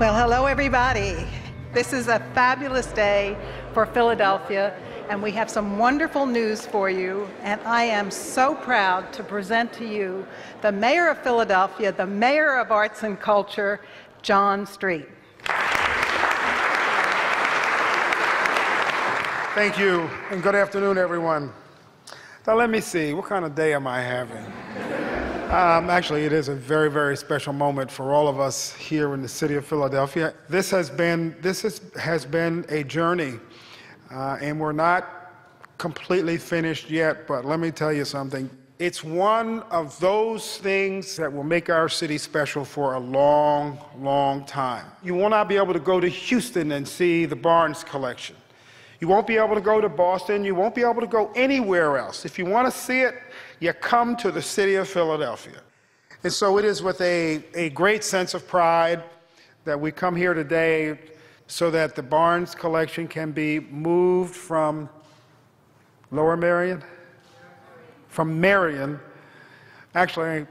Well, hello everybody. This is a fabulous day for Philadelphia, and we have some wonderful news for you, and I am so proud to present to you the Mayor of Philadelphia, the Mayor of Arts and Culture, John Street. Thank you, and good afternoon, everyone. Now, let me see, what kind of day am I having? Actually, it is a very, very special moment for all of us here in the city of Philadelphia. This has been a journey, and we're not completely finished yet, but let me tell you something. It's one of those things that will make our city special for a long, long time. You will not be able to go to Houston and see the Barnes collection. You won't be able to go to Boston. You won't be able to go anywhere else. If you want to see it, you come to the city of Philadelphia. And so it is with a great sense of pride that we come here today so that the Barnes collection can be moved from Lower Merion? From Marion. Actually,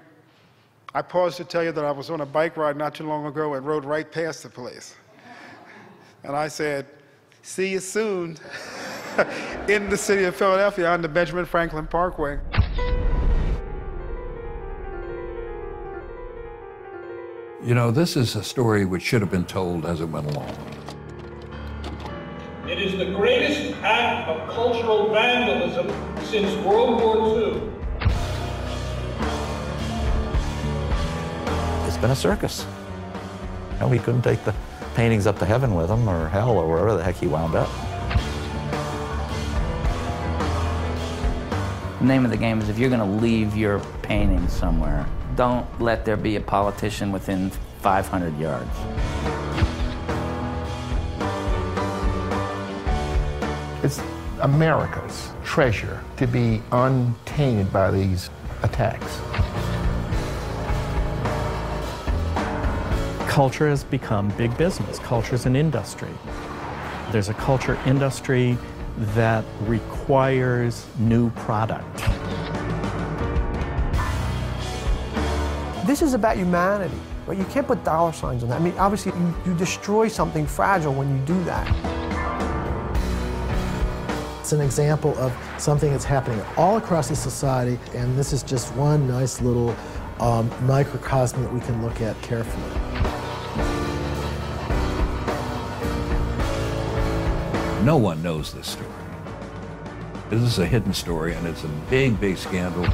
I paused to tell you that I was on a bike ride not too long ago and rode right past the place. And I said, see you soon in the city of Philadelphia on the Benjamin Franklin Parkway. You know, this is a story which should have been told as it went along. It is the greatest act of cultural vandalism since World War II. It's been a circus. And we couldn't take the paintings up to heaven with him, or hell, or wherever the heck he wound up. The name of the game is if you're going to leave your painting somewhere, don't let there be a politician within 500 yards. It's America's treasure to be untainted by these attacks. Culture has become big business. Culture is an industry. There's a culture industry that requires new product. This is about humanity, right? You can't put dollar signs on that. I mean, obviously, you destroy something fragile when you do that. It's an example of something that's happening all across the society, and this is just one nice little microcosm that we can look at carefully. No one knows this story. This is a hidden story, and it's a big, big scandal.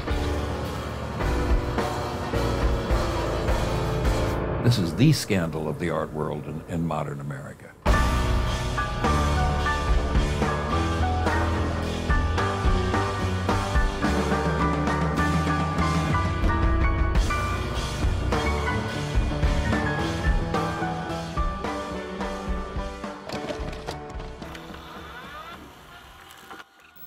This is the scandal of the art world in modern America.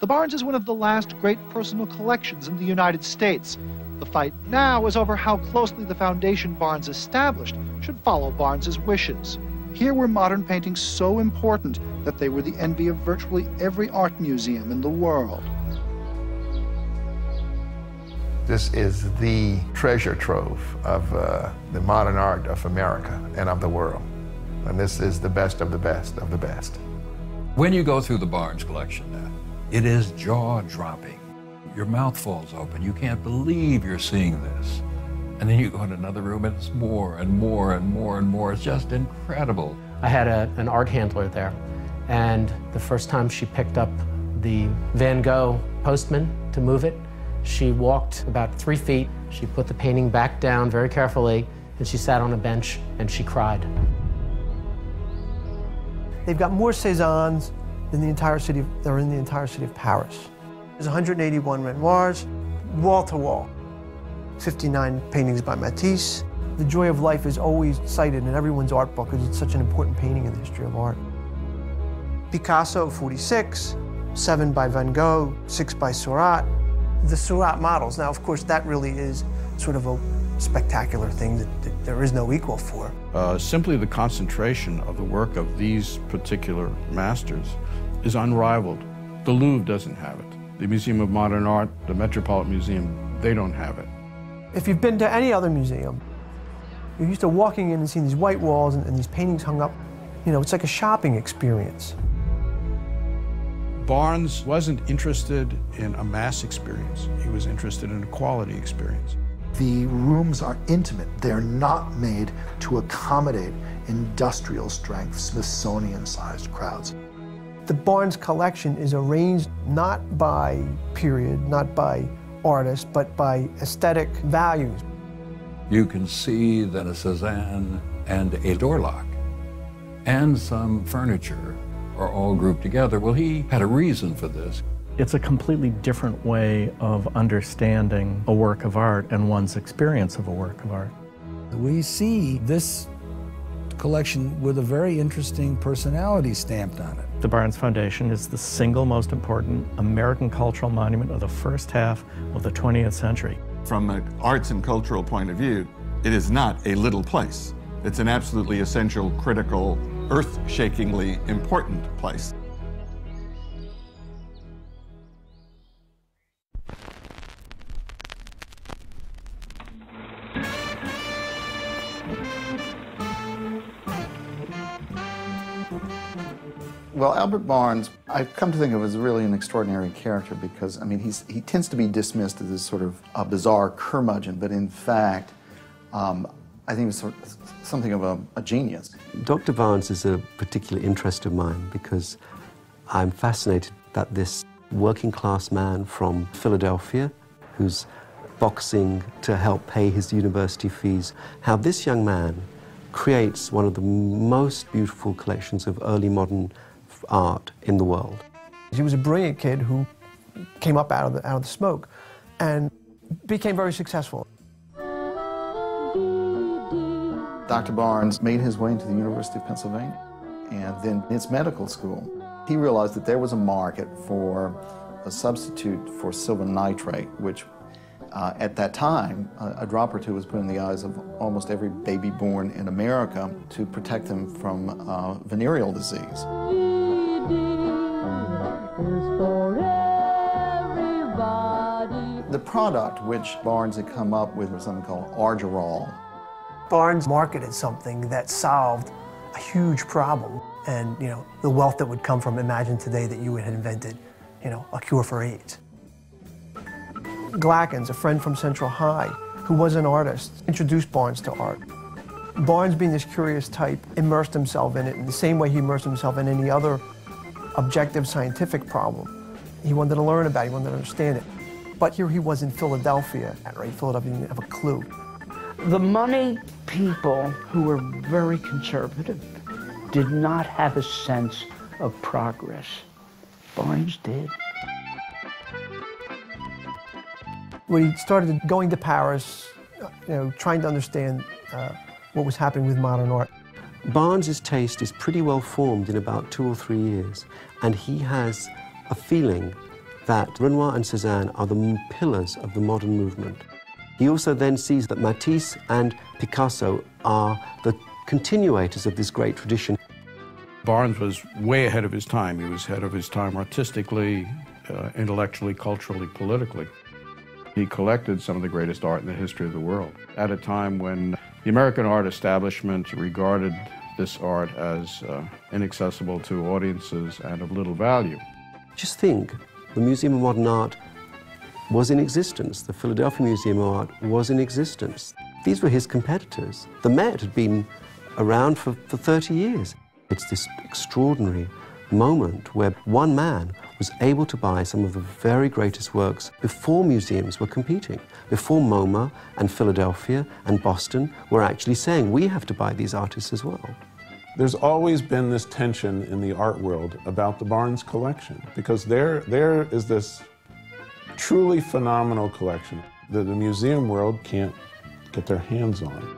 The Barnes is one of the last great personal collections in the United States. The fight now is over how closely the foundation Barnes established should follow Barnes's wishes. Here were modern paintings so important that they were the envy of virtually every art museum in the world. This is the treasure trove of the modern art of America and of the world. And this is the best of the best of the best. When you go through the Barnes collection now, it is jaw-dropping. Your mouth falls open. You can't believe you're seeing this. And then you go in another room, and it's more and more and more and more. It's just incredible. I had an art handler there, and the first time she picked up the Van Gogh Postman to move it, she walked about 3 feet. She put the painting back down very carefully, and she sat on a bench, and she cried. They've got more Cézannes than the entire city, that are in the entire city of Paris. There's 181 Renoirs, wall to wall. 59 paintings by Matisse. The Joy of Life is always cited in everyone's art book because it's such an important painting in the history of art. Picasso, 46, 7 by Van Gogh, 6 by Seurat. The Seurat models, now of course that really is sort of a spectacular thing that there is no equal for. Simply the concentration of the work of these particular masters is unrivaled. The Louvre doesn't have it. The Museum of Modern Art, the Metropolitan Museum, they don't have it. If you've been to any other museum, You're used to walking in and seeing these white walls and these paintings hung up. You know, it's like a shopping experience. Barnes wasn't interested in a mass experience. He was interested in a quality experience. The rooms are intimate. They're not made to accommodate industrial strength, Smithsonian-sized crowds. The Barnes collection is arranged not by period, not by artist, but by aesthetic values. You can see that a Cézanne and a door lock and some furniture are all grouped together. Well, he had a reason for this. It's a completely different way of understanding a work of art and one's experience of a work of art. We see this collection with a very interesting personality stamped on it. The Barnes Foundation is the single most important American cultural monument of the first half of the 20th century. From an arts and cultural point of view, it is not a little place. It's an absolutely essential, critical, earth-shakingly important place. Well, Albert Barnes, I've come to think of as really an extraordinary character because, I mean, he tends to be dismissed as this sort of a bizarre curmudgeon, but in fact, I think he's something of a genius. Dr. Barnes is a particular interest of mine because I'm fascinated that this working class man from Philadelphia, who's boxing to help pay his university fees, how this young man creates one of the most beautiful collections of early modern art in the world. He was a brilliant kid who came up out of the smoke and became very successful. Dr. Barnes made his way into the University of Pennsylvania and then its medical school. He realized that there was a market for a substitute for silver nitrate, which at that time, a drop or two was put in the eyes of almost every baby born in America to protect them from venereal disease. The product which Barnes had come up with was something called Argyrol. Barnes marketed something that solved a huge problem, and the wealth that would come from, imagine today that you had invented, a cure for AIDS. Glackens, a friend from Central High, who was an artist, introduced Barnes to art. Barnes, being this curious type, immersed himself in it in the same way he immersed himself in any other objective scientific problem. He wanted to learn about it, he wanted to understand it. But here he was in Philadelphia, right? Philadelphia didn't have a clue. The money people who were very conservative did not have a sense of progress. Barnes did. When he started going to Paris, trying to understand what was happening with modern art. Barnes's taste is pretty well formed in about 2 or 3 years, and he has a feeling that Renoir and Cézanne are the pillars of the modern movement. He also then sees that Matisse and Picasso are the continuators of this great tradition. Barnes was way ahead of his time. He was ahead of his time artistically, intellectually, culturally, politically. He collected some of the greatest art in the history of the world at a time when the American art establishment regarded this art as inaccessible to audiences and of little value. Just think, the Museum of Modern Art was in existence. The Philadelphia Museum of Art was in existence. These were his competitors. The Met had been around for 30 years. It's this extraordinary moment where one man was able to buy some of the very greatest works before museums were competing, before MoMA and Philadelphia and Boston were actually saying, we have to buy these artists as well. There's always been this tension in the art world about the Barnes collection, because there is this truly phenomenal collection that the museum world can't get their hands on.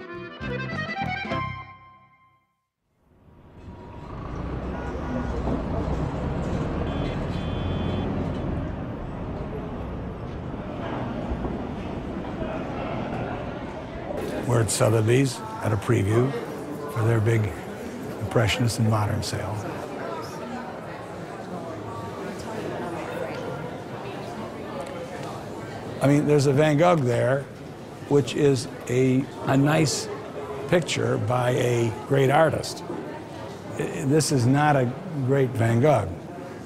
We're at Sotheby's at a preview for their big Impressionist and Modern sale. I mean, there's a Van Gogh there, which is a nice picture by a great artist. This is not a great Van Gogh.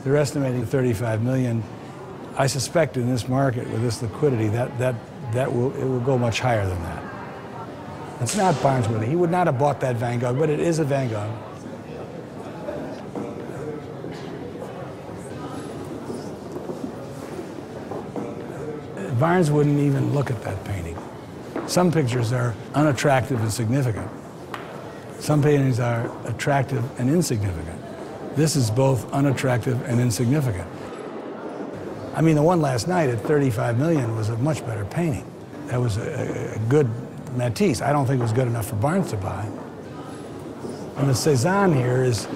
They're estimating 35 million. I suspect in this market with this liquidity it will go much higher than that. It's not Barnes-worthy. He would not have bought that Van Gogh, but it is a Van Gogh. Barnes wouldn't even look at that painting. Some pictures are unattractive and significant. Some paintings are attractive and insignificant. This is both unattractive and insignificant. I mean, the one last night at 35 million was a much better painting. That was a good Matisse. I don't think it was good enough for Barnes to buy. And the Cézanne here is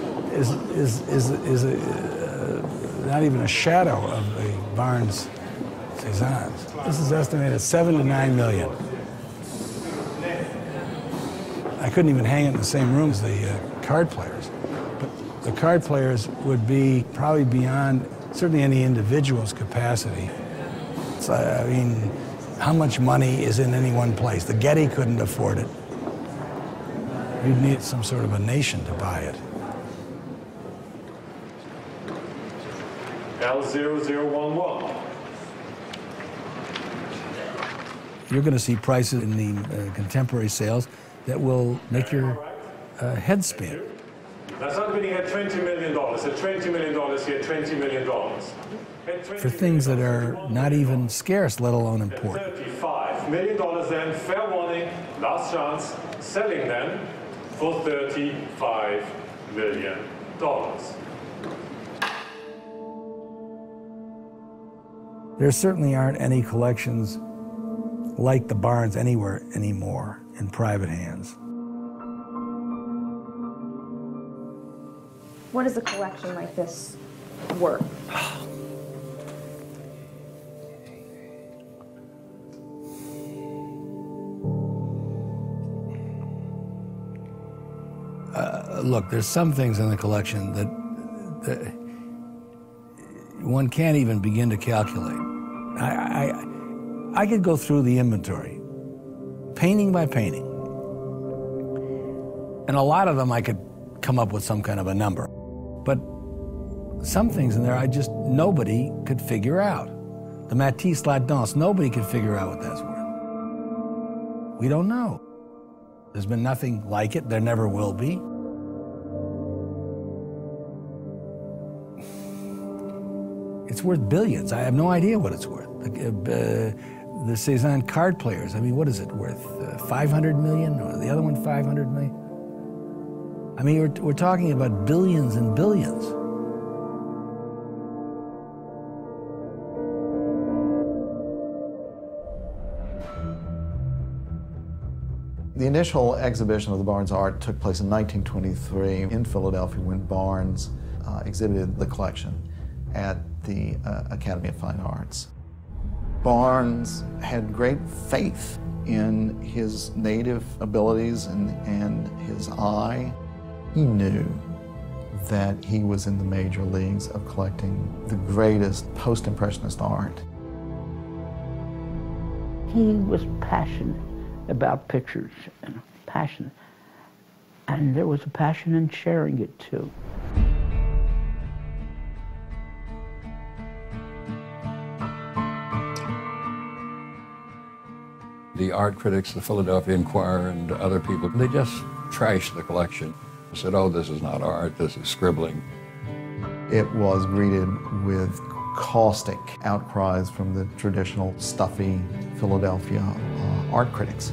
not even a shadow of the Barnes Cézanne. This is estimated at 7 to 9 million. I couldn't even hang it in the same room as the card players. But the card players would be probably beyond certainly any individual's capacity. So, I mean, how much money is in any one place? The Getty couldn't afford it. You'd need some sort of a nation to buy it. L0011. You're going to see prices in the contemporary sales that will make your head spin. That's not bidding at $20 million, at $20 million here, $20 million. For things that are not even scarce, let alone important. $35 million then, fair warning, last chance, selling them for $35 million. There certainly aren't any collections like the Barnes anywhere anymore in private hands. What is a collection like this worth? Look, there's some things in the collection that one can't even begin to calculate. I could go through the inventory, painting by painting, and a lot of them I could come up with some kind of a number. But some things in there nobody could figure out. The Matisse La Danse, nobody could figure out what that's worth. We don't know. There's been nothing like it, there never will be. It's worth billions. I have no idea what it's worth. The Cézanne card players, I mean, what is it worth? 500 million, or the other one 500 million? I mean, we're talking about billions and billions. The initial exhibition of the Barnes art took place in 1923 in Philadelphia when Barnes exhibited the collection at the Academy of Fine Arts. Barnes had great faith in his native abilities and his eye. He knew that he was in the major leagues of collecting the greatest post-impressionist art. He was passionate about pictures, and passionate. And there was a passion in sharing it too. The art critics, the Philadelphia Inquirer and other people, they just trashed the collection. Said, oh, this is not art, this is scribbling. It was greeted with caustic outcries from the traditional stuffy Philadelphia art critics.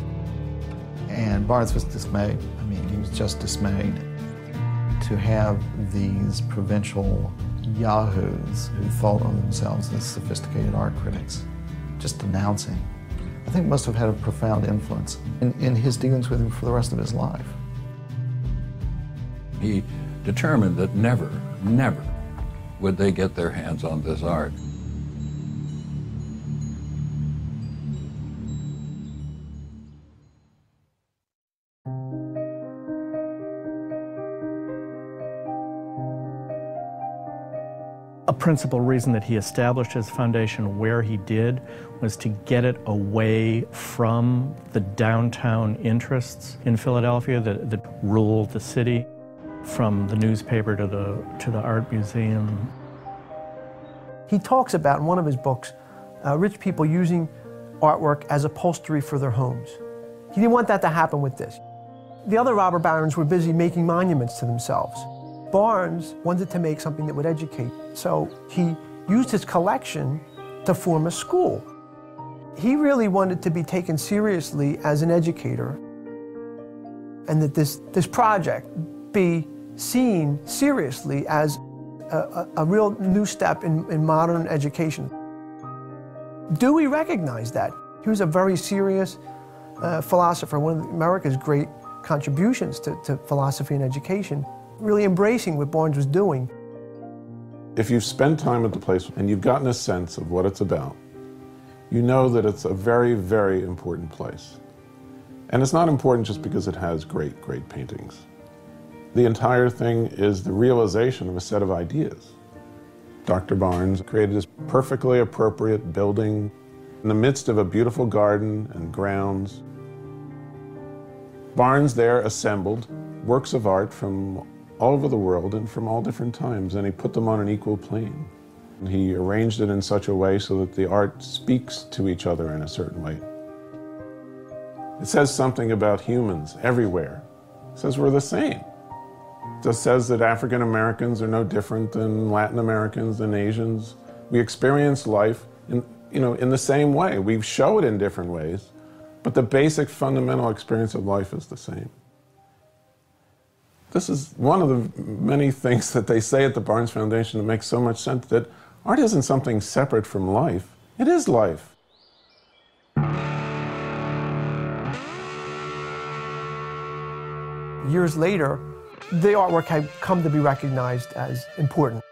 And Barnes was dismayed. I mean, he was just dismayed to have these provincial yahoos who thought of themselves as sophisticated art critics just denouncing. I think it must have had a profound influence in his dealings with him for the rest of his life. He determined that never, never would they get their hands on this art. A principal reason that he established his foundation where he did was to get it away from the downtown interests in Philadelphia that ruled the city, from the newspaper to the art museum. He talks about in one of his books, rich people using artwork as upholstery for their homes. He didn't want that to happen with this. The other robber barons were busy making monuments to themselves. Barnes wanted to make something that would educate, so he used his collection to form a school. He really wanted to be taken seriously as an educator, and that this project be seen seriously as a real new step in modern education. Dewey recognized that. He was a very serious philosopher, one of America's great contributions to philosophy and education, really embracing what Barnes was doing. If you've spent time at the place and you've gotten a sense of what it's about, you know that it's a very, very important place. And it's not important just because it has great, great paintings. The entire thing is the realization of a set of ideas. Dr. Barnes created this perfectly appropriate building in the midst of a beautiful garden and grounds. Barnes there assembled works of art from all over the world and from all different times, and he put them on an equal plane. And he arranged it in such a way so that the art speaks to each other in a certain way. It says something about humans everywhere. It says we're the same. It just says that African Americans are no different than Latin Americans and Asians. We experience life in the same way. We show it in different ways, but the basic fundamental experience of life is the same. This is one of the many things that they say at the Barnes Foundation that makes so much sense, that art isn't something separate from life. It is life. Years later, the artwork had come to be recognized as important.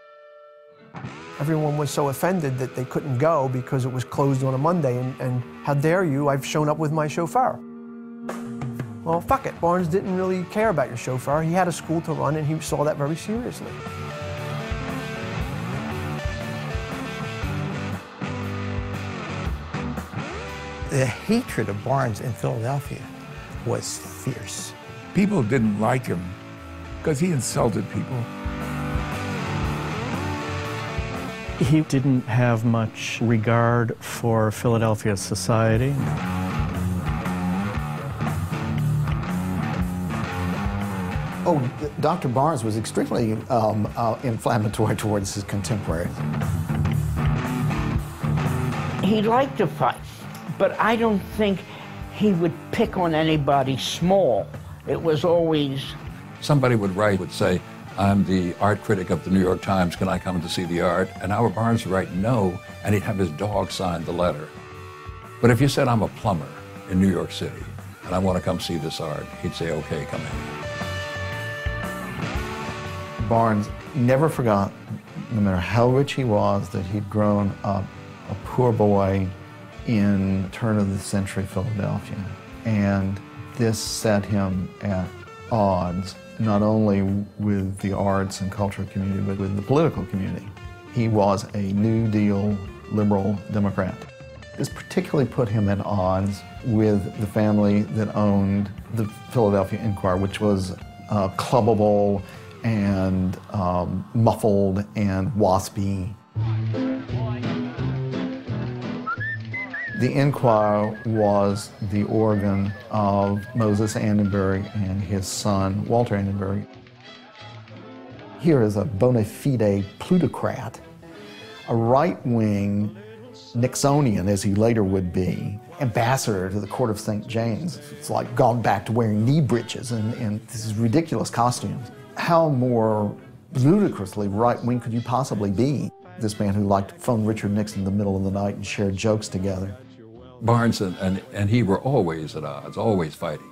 Everyone was so offended that they couldn't go because it was closed on a Monday, and how dare you, I've shown up with my chauffeur. Well, fuck it, Barnes didn't really care about your chauffeur. He had a school to run, and he saw that very seriously. The hatred of Barnes in Philadelphia was fierce. People didn't like him because he insulted people. He didn't have much regard for Philadelphia society. Oh, Dr. Barnes was extremely inflammatory towards his contemporaries. He liked to fight, but I don't think he would pick on anybody small. It was always... Somebody would say, I'm the art critic of the New York Times, can I come to see the art? And Howard Barnes would write no, and he'd have his dog sign the letter. But if you said, I'm a plumber in New York City, and I want to come see this art, he'd say, okay, come in. Barnes never forgot, no matter how rich he was, that he'd grown up a poor boy in turn-of-the-century Philadelphia. And this set him at odds, not only with the arts and cultural community, but with the political community. He was a New Deal liberal Democrat. This particularly put him at odds with the family that owned the Philadelphia Inquirer, which was clubbable and muffled and waspy. The Inquirer was the organ of Moses Annenberg and his son, Walter Annenberg. Here is a bona fide plutocrat, a right-wing Nixonian, as he later would be, ambassador to the court of St. James. It's like gone back to wearing knee breeches and these ridiculous costumes. How more ludicrously right-wing could you possibly be? This man who liked to phone Richard Nixon in the middle of the night and share jokes together. Barnes and he were always at odds, always fighting.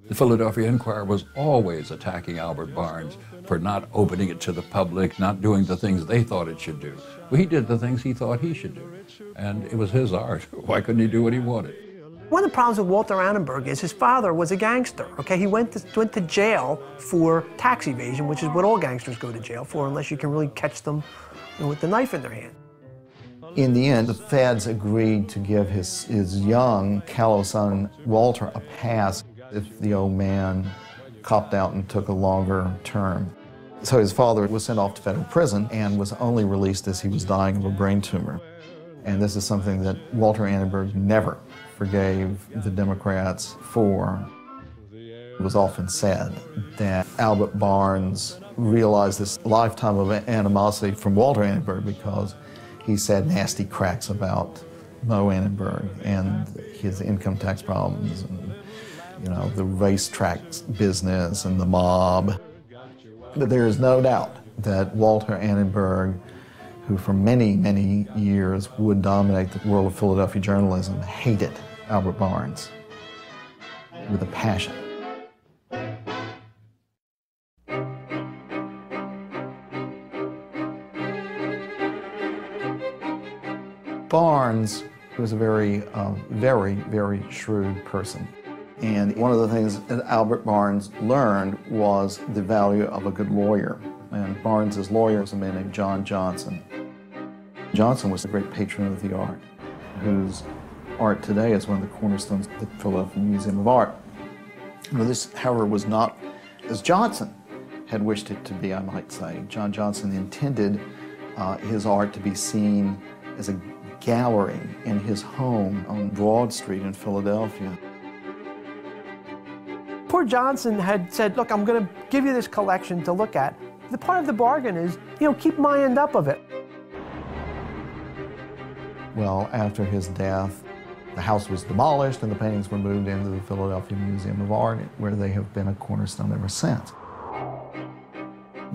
The Philadelphia Inquirer was always attacking Albert Barnes for not opening it to the public, not doing the things they thought it should do. Well, he did the things he thought he should do, and it was his art. Why couldn't he do what he wanted? One of the problems with Walter Annenberg is his father was a gangster, okay? He went to jail for tax evasion, which is what all gangsters go to jail for, unless you can really catch them with the knife in their hand. In the end, the feds agreed to give his young, callow son, Walter, a pass if the old man copped out and took a longer term. So his father was sent off to federal prison and was only released as he was dying of a brain tumor. And this is something that Walter Annenberg never forgave the Democrats for. It was often said that Albert Barnes realized this lifetime of animosity from Walter Annenberg because he said nasty cracks about Moe Annenberg and his income tax problems and, you know, the racetrack business and the mob. But there is no doubt that Walter Annenberg, who for many, many years would dominate the world of Philadelphia journalism, hated Albert Barnes with a passion. Barnes was a very, very shrewd person. And one of the things that Albert Barnes learned was the value of a good lawyer. And Barnes's lawyer was a man named John Johnson. Johnson was a great patron of the art, whose art today is one of the cornerstones of the Philadelphia Museum of Art. Now, this, however, was not as Johnson had wished it to be, I might say. John Johnson intended his art to be seen as a gallery in his home on Broad Street in Philadelphia. Poor Johnson had said, look, I'm going to give you this collection to look at. The part of the bargain is, you know, keep my end up of it. Well, after his death, the house was demolished and the paintings were moved into the Philadelphia Museum of Art, where they have been a cornerstone ever since.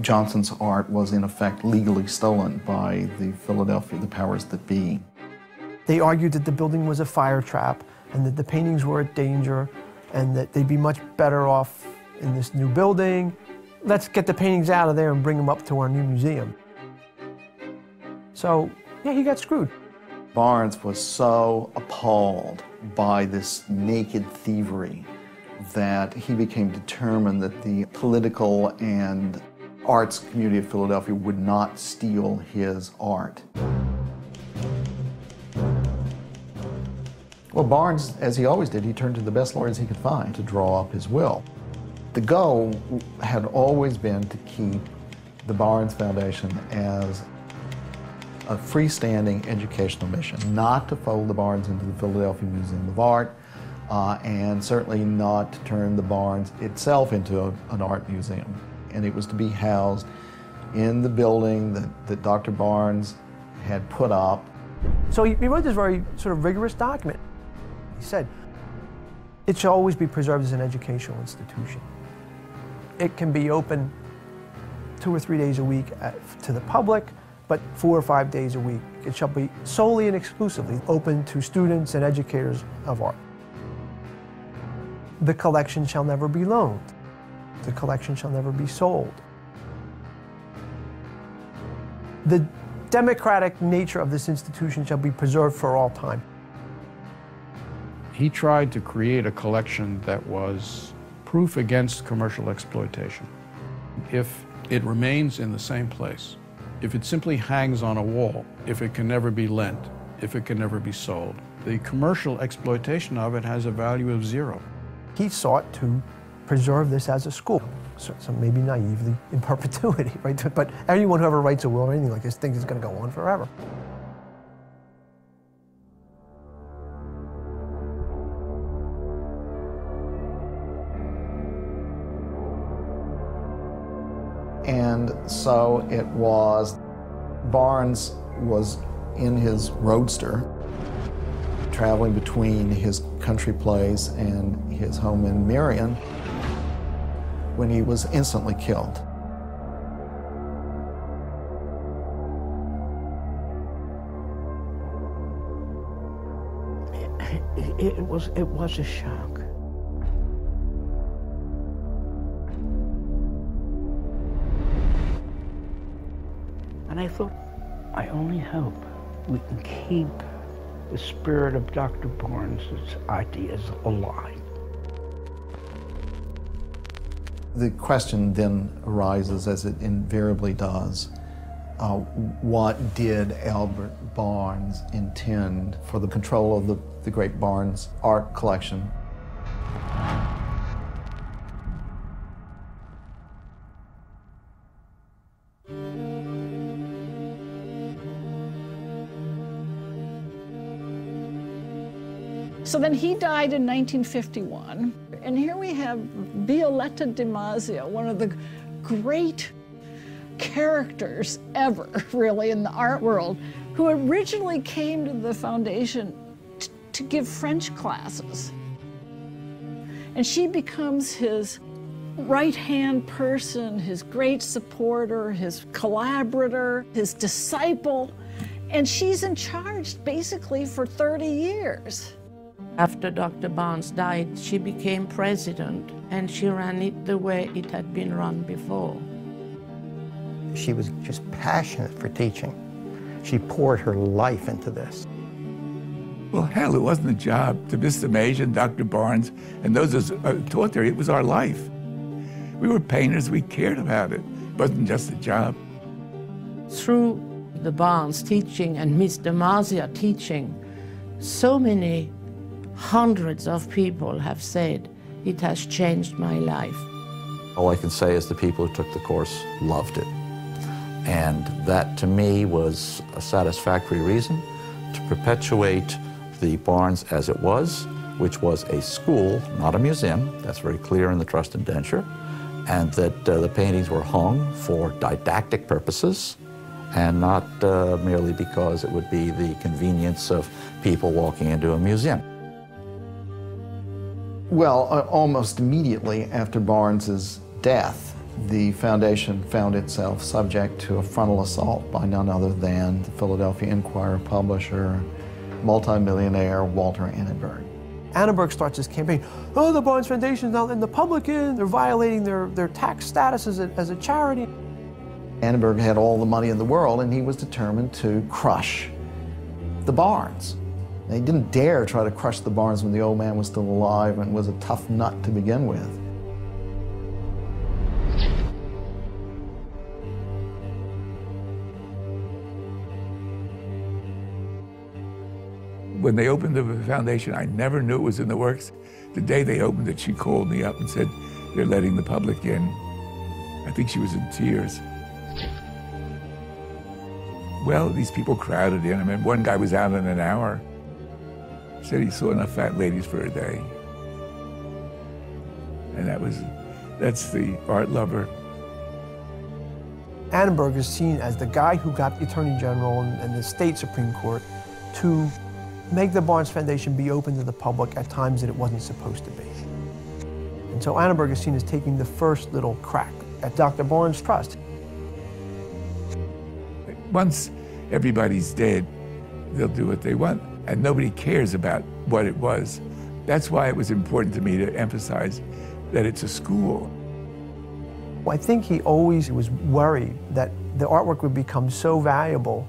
Johnson's art was in effect legally stolen by the powers that be. They argued that the building was a fire trap and that the paintings were a danger and that they'd be much better off in this new building. Let's get the paintings out of there and bring them up to our new museum. So, yeah, he got screwed. Barnes was so appalled by this naked thievery that he became determined that the political and arts community of Philadelphia would not steal his art. Well, Barnes, as he always did, he turned to the best lawyers he could find to draw up his will. The goal had always been to keep the Barnes Foundation as a freestanding educational mission, not to fold the Barnes into the Philadelphia Museum of Art, and certainly not to turn the Barnes itself into an art museum. And it was to be housed in the building that Dr. Barnes had put up. So he wrote this very sort of rigorous document. He said, it shall always be preserved as an educational institution. It can be open 2 or 3 days a week to the public, but 4 or 5 days a week. It shall be solely and exclusively open to students and educators of art. The collection shall never be loaned. The collection shall never be sold. The democratic nature of this institution shall be preserved for all time. He tried to create a collection that was proof against commercial exploitation. If it remains in the same place, if it simply hangs on a wall, if it can never be lent, if it can never be sold, the commercial exploitation of it has a value of 0. He sought to preserve this as a school, so maybe naively in perpetuity, right? But anyone who ever writes a will or anything like this thinks it's going to go on forever. And so it was, Barnes was in his roadster, traveling between his country place and his home in Marion, when he was instantly killed. It was a shock. And I thought, I only hope we can keep the spirit of Dr. Barnes' ideas alive. The question then arises, as it invariably does, What did Albert Barnes intend for the control of the great Barnes art collection? So then he died in 1951, and here we have Violetta DiMaggio, one of the great characters ever, really, in the art world, who originally came to the foundation to give French classes. And she becomes his right-hand person, his great supporter, his collaborator, his disciple, and she's in charge basically for 30 years. After Dr. Barnes died, she became president, and she ran it the way it had been run before. She was just passionate for teaching. She poured her life into this. Well, hell, it wasn't a job to Mr. Mage and Dr. Barnes and those that taught there. It was our life. We were painters. We cared about it. It wasn't just a job. Through the Barnes teaching and Miss DiMaggio teaching, so many hundreds of people have said, it has changed my life. All I can say is the people who took the course loved it. And that, to me, was a satisfactory reason to perpetuate the Barnes as it was, which was a school, not a museum. That's very clear in the trust indenture. And that the paintings were hung for didactic purposes and not merely because it would be the convenience of people walking into a museum. Well, almost immediately after Barnes's death, the foundation found itself subject to a frontal assault by none other than the Philadelphia Inquirer publisher, multimillionaire Walter Annenberg. Annenberg starts this campaign, oh, the Barnes Foundation is not letting the public in, they're violating their tax status as a charity. Annenberg had all the money in the world, and he was determined to crush the Barnes. And he didn't dare try to crush the Barnes when the old man was still alive and was a tough nut to begin with. When they opened the foundation, I never knew it was in the works. The day they opened it, she called me up and said, they're letting the public in. I think she was in tears. Well, these people crowded in. I mean, one guy was out in an hour. Said he saw enough fat ladies for a day. And that's the art lover. Annenberg is seen as the guy who got the Attorney General and the state Supreme Court to make the Barnes Foundation be open to the public at times that it wasn't supposed to be. And so Annenberg is seen as taking the first little crack at Dr. Barnes' trust. Once everybody's dead, they'll do what they want, and nobody cares about what it was. That's why it was important to me to emphasize that it's a school. I think he always was worried that the artwork would become so valuable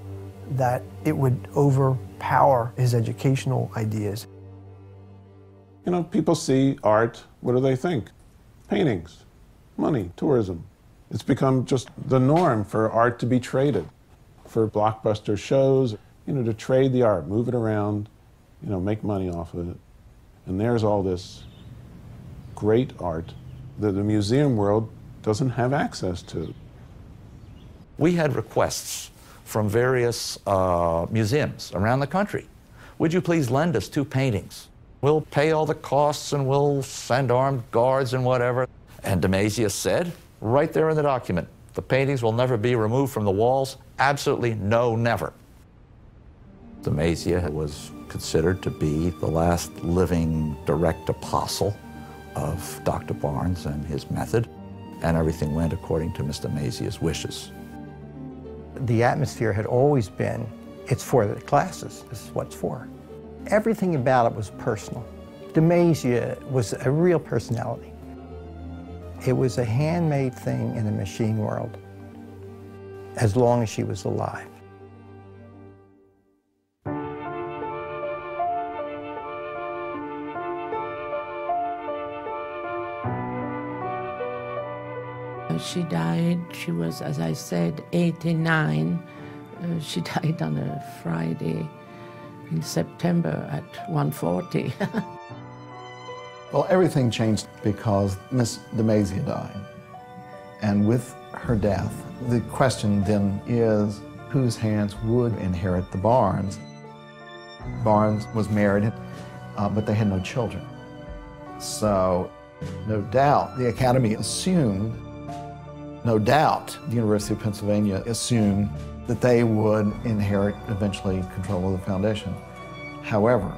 that it would overpower his educational ideas. You know, people see art, what do they think? Paintings, money, tourism. It's become just the norm for art to be traded, for blockbuster shows, you know, to trade the art, move it around, you know, make money off of it. And there's all this great art that the museum world doesn't have access to. We had requests from various museums around the country. Would you please lend us 2 paintings? We'll pay all the costs and we'll send armed guards and whatever. And DiMaggio said, right there in the document, the paintings will never be removed from the walls. Absolutely no, never. DiMaggio was considered to be the last living direct apostle of Dr. Barnes and his method, and everything went according to Mr. DiMaggio's wishes. The atmosphere had always been, it's for the classes, this is what it's for. Everything about it was personal. DiMaggio was a real personality. It was a handmade thing in the machine world, as long as she was alive. She died, she was, as I said, 89. She died on a Friday in September at 1:40. Well, everything changed because Miss DeMazia died. And with her death, the question then is whose hands would inherit the Barnes. Barnes was married, but they had no children. So, no doubt, the Academy assumed, no doubt, the University of Pennsylvania assumed that they would inherit eventually control of the foundation. However,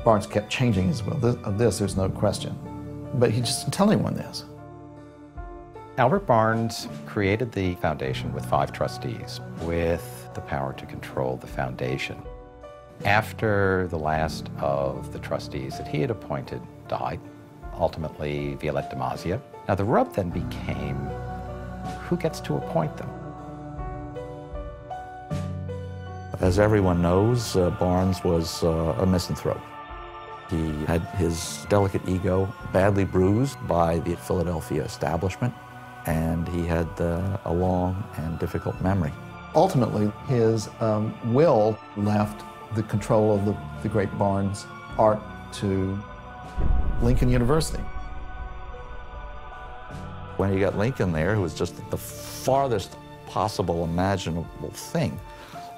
Barnes kept changing his will. Of this, there's no question. But he just didn't tell anyone this. Albert Barnes created the foundation with 5 trustees with the power to control the foundation. After the last of the trustees that he had appointed died, ultimately Violette DeMazia. Now the rub then became, who gets to appoint them? As everyone knows, Barnes was a misanthrope. He had his delicate ego badly bruised by the Philadelphia establishment, and he had a long and difficult memory. Ultimately, his will left the control of the great Barnes art to Lincoln University. When you got Lincoln there, who was just the farthest possible imaginable thing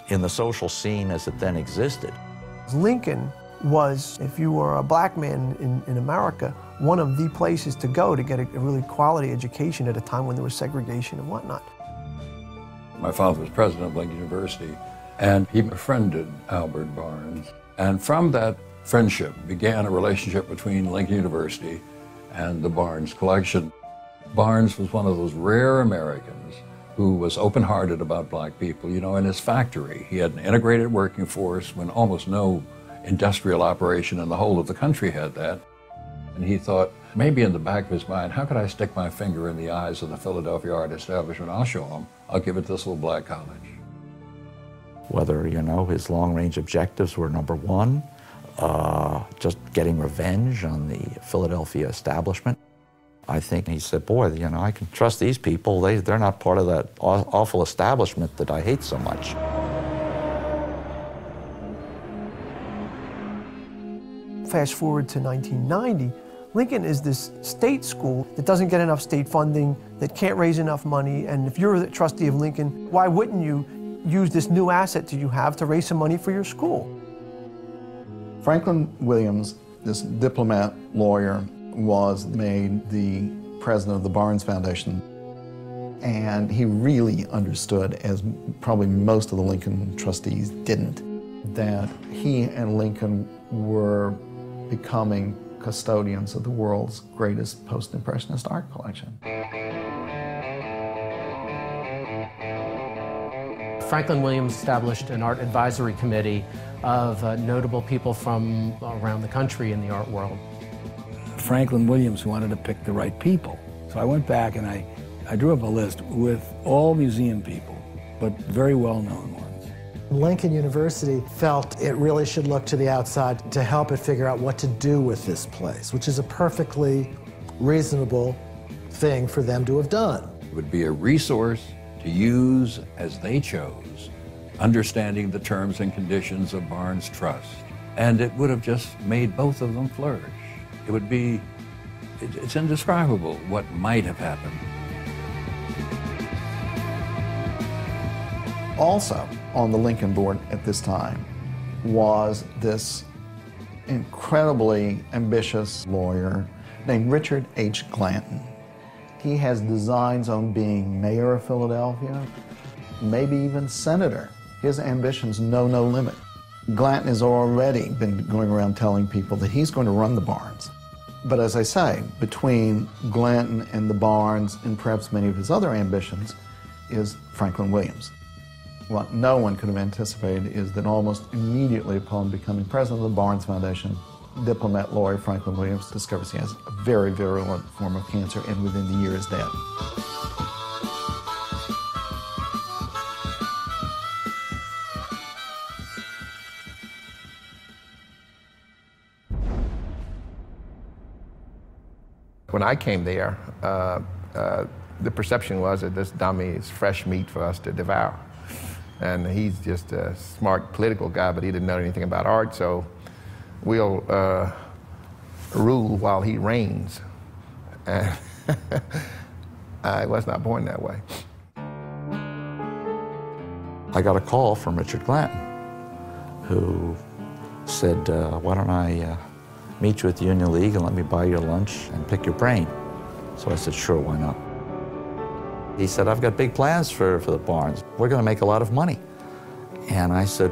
in the social scene as it then existed. Lincoln was, if you were a black man in America, one of the places to go to get a really quality education at a time when there was segregation and whatnot. My father was president of Lincoln University, and he befriended Albert Barnes. And from that friendship began a relationship between Lincoln University and the Barnes collection. Barnes was one of those rare Americans who was open-hearted about black people. You know, in his factory, he had an integrated working force when almost no industrial operation in the whole of the country had that. And he thought, maybe in the back of his mind, how could I stick my finger in the eyes of the Philadelphia art establishment? I'll show them. I'll give it this little black college. Whether, you know, his long-range objectives were number one, just getting revenge on the Philadelphia establishment. I think he said, boy, you know, I can trust these people. They're not part of that awful establishment that I hate so much. Fast forward to 1990, Lincoln is this state school that doesn't get enough state funding, that can't raise enough money, and if you're the trustee of Lincoln, why wouldn't you use this new asset that you have to raise some money for your school? Franklin Williams, this diplomat lawyer, was made the president of the Barnes Foundation. And he really understood, as probably most of the Lincoln trustees didn't, that he and Lincoln were becoming custodians of the world's greatest post-impressionist art collection. Franklin Williams established an art advisory committee of notable people from around the country in the art world. Franklin Williams wanted to pick the right people. So I went back and I drew up a list with all museum people, but very well-known ones. Lincoln University felt it really should look to the outside to help it figure out what to do with this place, which is a perfectly reasonable thing for them to have done. It would be a resource to use as they chose, understanding the terms and conditions of Barnes Trust. And it would have just made both of them flourish. It would be, it's indescribable what might have happened. Also on the Lincoln board at this time was this incredibly ambitious lawyer named Richard H. Glanton. He has designs on being mayor of Philadelphia, maybe even senator. His ambitions know no limit. Glanton has already been going around telling people that he's going to run the Barnes. But as I say, between Glanton and the Barnes and perhaps many of his other ambitions is Franklin Williams. What no one could have anticipated is that almost immediately upon becoming president of the Barnes Foundation, diplomat lawyer Franklin Williams discovers he has a very virulent form of cancer and within the year is dead. When I came there, The perception was that this dummy is fresh meat for us to devour. And he's just a smart political guy, but he didn't know anything about art, so we'll rule while he reigns. And I was not born that way. I got a call from Richard Glanton, who said, why don't I meet you at the Union League and let me buy your lunch and pick your brain? So I said, sure, why not? He said, I've got big plans for the Barnes. We're going to make a lot of money. And I said,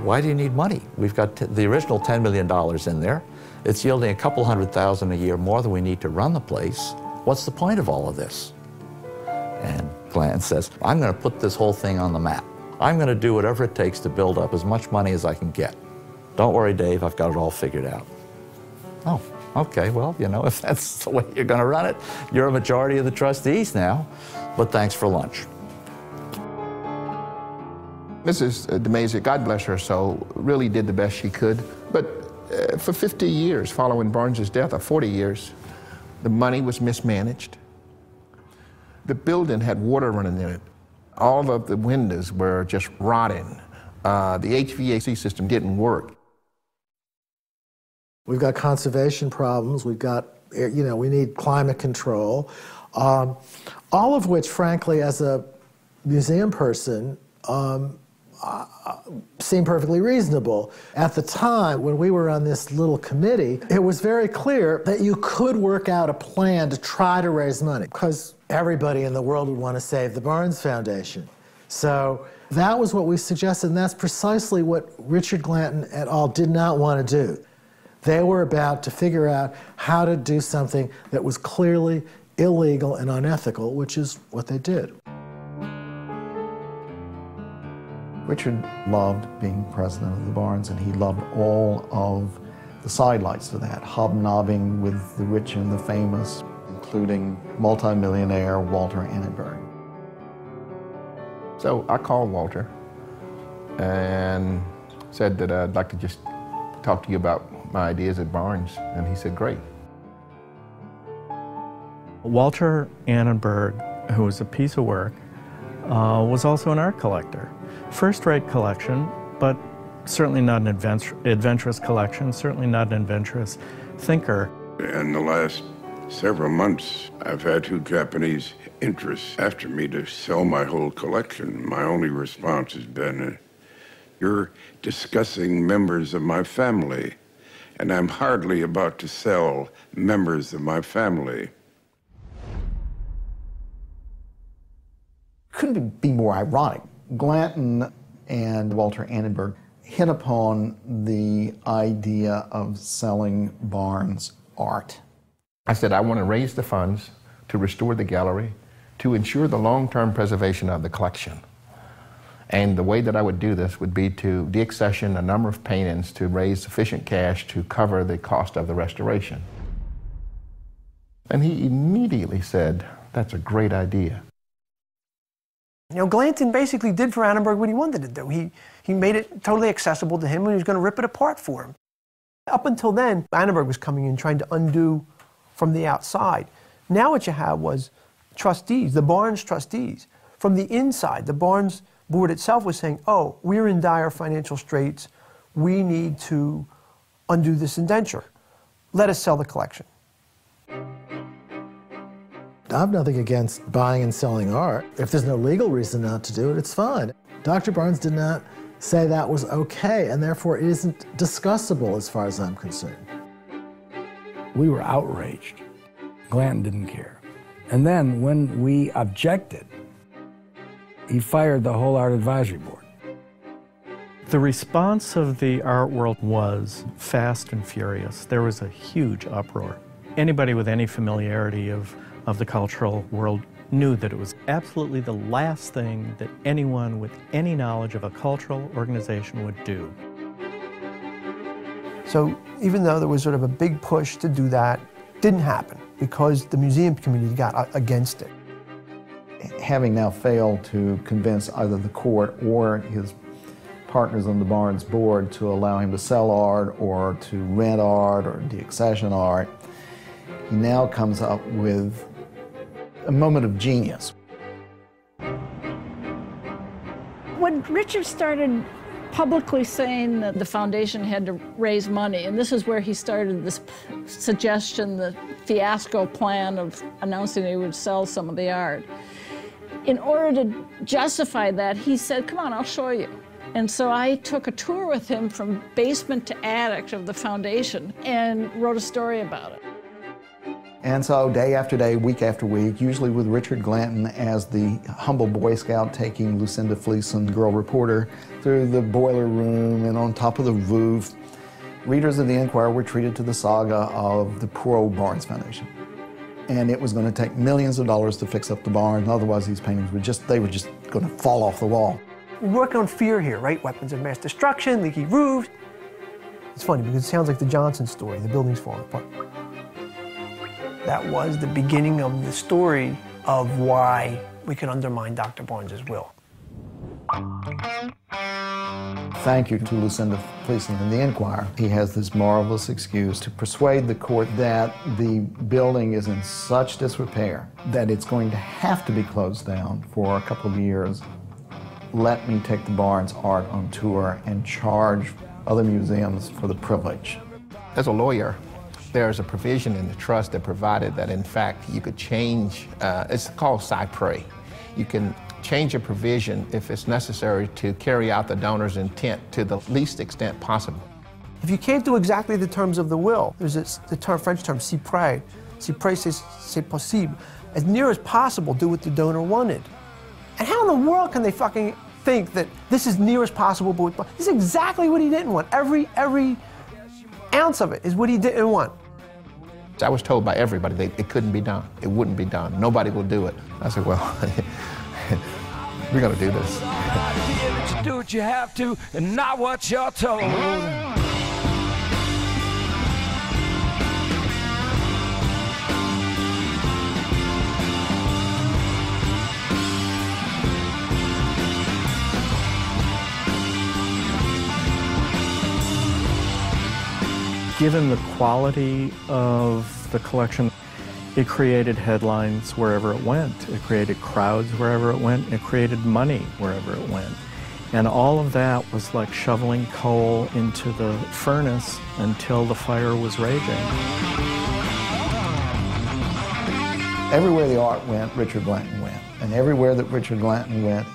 why do you need money? We've got the original $10 million in there. It's yielding a couple $100,000 a year more than we need to run the place. What's the point of all of this? And Glanton says, I'm going to put this whole thing on the map. I'm going to do whatever it takes to build up as much money as I can get. Don't worry, Dave, I've got it all figured out. Oh, okay, well, you know, if that's the way you're going to run it, you're a majority of the trustees now, but thanks for lunch. Mrs. DeMazia, God bless her soul, really did the best she could, but for 50 years following Barnes's death, or 40 years, the money was mismanaged. The building had water running in it. All of the windows were just rotting. The HVAC system didn't work. We've got conservation problems. We've got, you know, we need climate control. All of which, frankly, as a museum person, seemed perfectly reasonable. At the time, when we were on this little committee, it was very clear that you could work out a plan to try to raise money, because everybody in the world would want to save the Barnes Foundation. So that was what we suggested, and that's precisely what Richard Glanton et al. Did not want to do. They were about to figure out how to do something that was clearly illegal and unethical, which is what they did. Richard loved being president of the Barnes, and he loved all of the sidelights to that, hobnobbing with the rich and the famous, including multimillionaire Walter Annenberg. So I called Walter and said that I'd like to just talk to you about my ideas at Barnes, and he said, great. Walter Annenberg, who was a piece of work, was also an art collector. First-rate collection, but certainly not an adventurous collection, certainly not an adventurous thinker. In the last several months, I've had 2 Japanese interests after me to sell my whole collection. My only response has been, you're discussing members of my family, and I'm hardly about to sell members of my family. Couldn't be more ironic. Glanton and Walter Annenberg hit upon the idea of selling Barnes art. I said, I want to raise the funds to restore the gallery, to ensure the long-term preservation of the collection. And the way that I would do this would be to deaccession a number of paintings to raise sufficient cash to cover the cost of the restoration. And he immediately said, that's a great idea. You know, Glanton basically did for Annenberg what he wanted to do. He made it totally accessible to him, and he was going to rip it apart for him. Up until then, Annenberg was coming in trying to undo from the outside. Now what you have was trustees, the Barnes trustees. From the inside, the Barnes board itself was saying, oh, we're in dire financial straits. We need to undo this indenture. Let us sell the collection. I have nothing against buying and selling art. If there's no legal reason not to do it, it's fine. Dr. Barnes did not say that was okay, and therefore it isn't discussable as far as I'm concerned. We were outraged. Glanton didn't care. And then when we objected, he fired the whole art advisory board. The response of the art world was fast and furious. There was a huge uproar. Anybody with any familiarity of the cultural world knew that it was absolutely the last thing that anyone with any knowledge of a cultural organization would do. So even though there was sort of a big push to do that, it didn't happen because the museum community got against it. Having now failed to convince either the court or his partners on the Barnes board to allow him to sell art or to rent art or deaccession art, he now comes up with a moment of genius. When Richard started publicly saying that the foundation had to raise money, and this is where he started this suggestion, the fiasco plan of announcing he would sell some of the art. In order to justify that, he said, come on, I'll show you. And so I took a tour with him from basement to attic of the foundation and wrote a story about it. And so day after day, week after week, usually with Richard Glanton as the humble Boy Scout taking Lucinda Fleeson, girl reporter, through the boiler room and on top of the roof, readers of the Enquirer were treated to the saga of the poor old Barnes Foundation. And it was going to take millions of dollars to fix up the barn, otherwise these paintings were just going to fall off the wall. We're working on fear here, right? Weapons of mass destruction, leaky roofs. It's funny because it sounds like the Johnson story, the building's falling apart. That was the beginning of the story of why we could undermine Dr. Barnes's will. Thank you to Lucinda Fleeson and the Enquirer. He has this marvelous excuse to persuade the court that the building is in such disrepair that it's going to have to be closed down for a couple of years. Let me take the Barnes art on tour and charge other museums for the privilege. As a lawyer, there's a provision in the trust that provided that, in fact, you could change, it's called cypre. You can change a provision if it's necessary to carry out the donor's intent to the least extent possible. If you can't do exactly the terms of the will, there's the French term, cypre. Cypre, c'est possible. As near as possible, do what the donor wanted. And how in the world can they fucking think that this is near as possible, but this is exactly what he didn't want. Every ounce of it is what he didn't want. I was told by everybody that it couldn't be done. It wouldn't be done. Nobody will do it. I said, well, we're going to do this. You do what you have to and not what you're told. Given the quality of the collection, it created headlines wherever it went. It created crowds wherever it went. It created money wherever it went. And all of that was like shoveling coal into the furnace until the fire was raging. Everywhere the art went, Richard Glanton went. And everywhere that Richard Glanton went,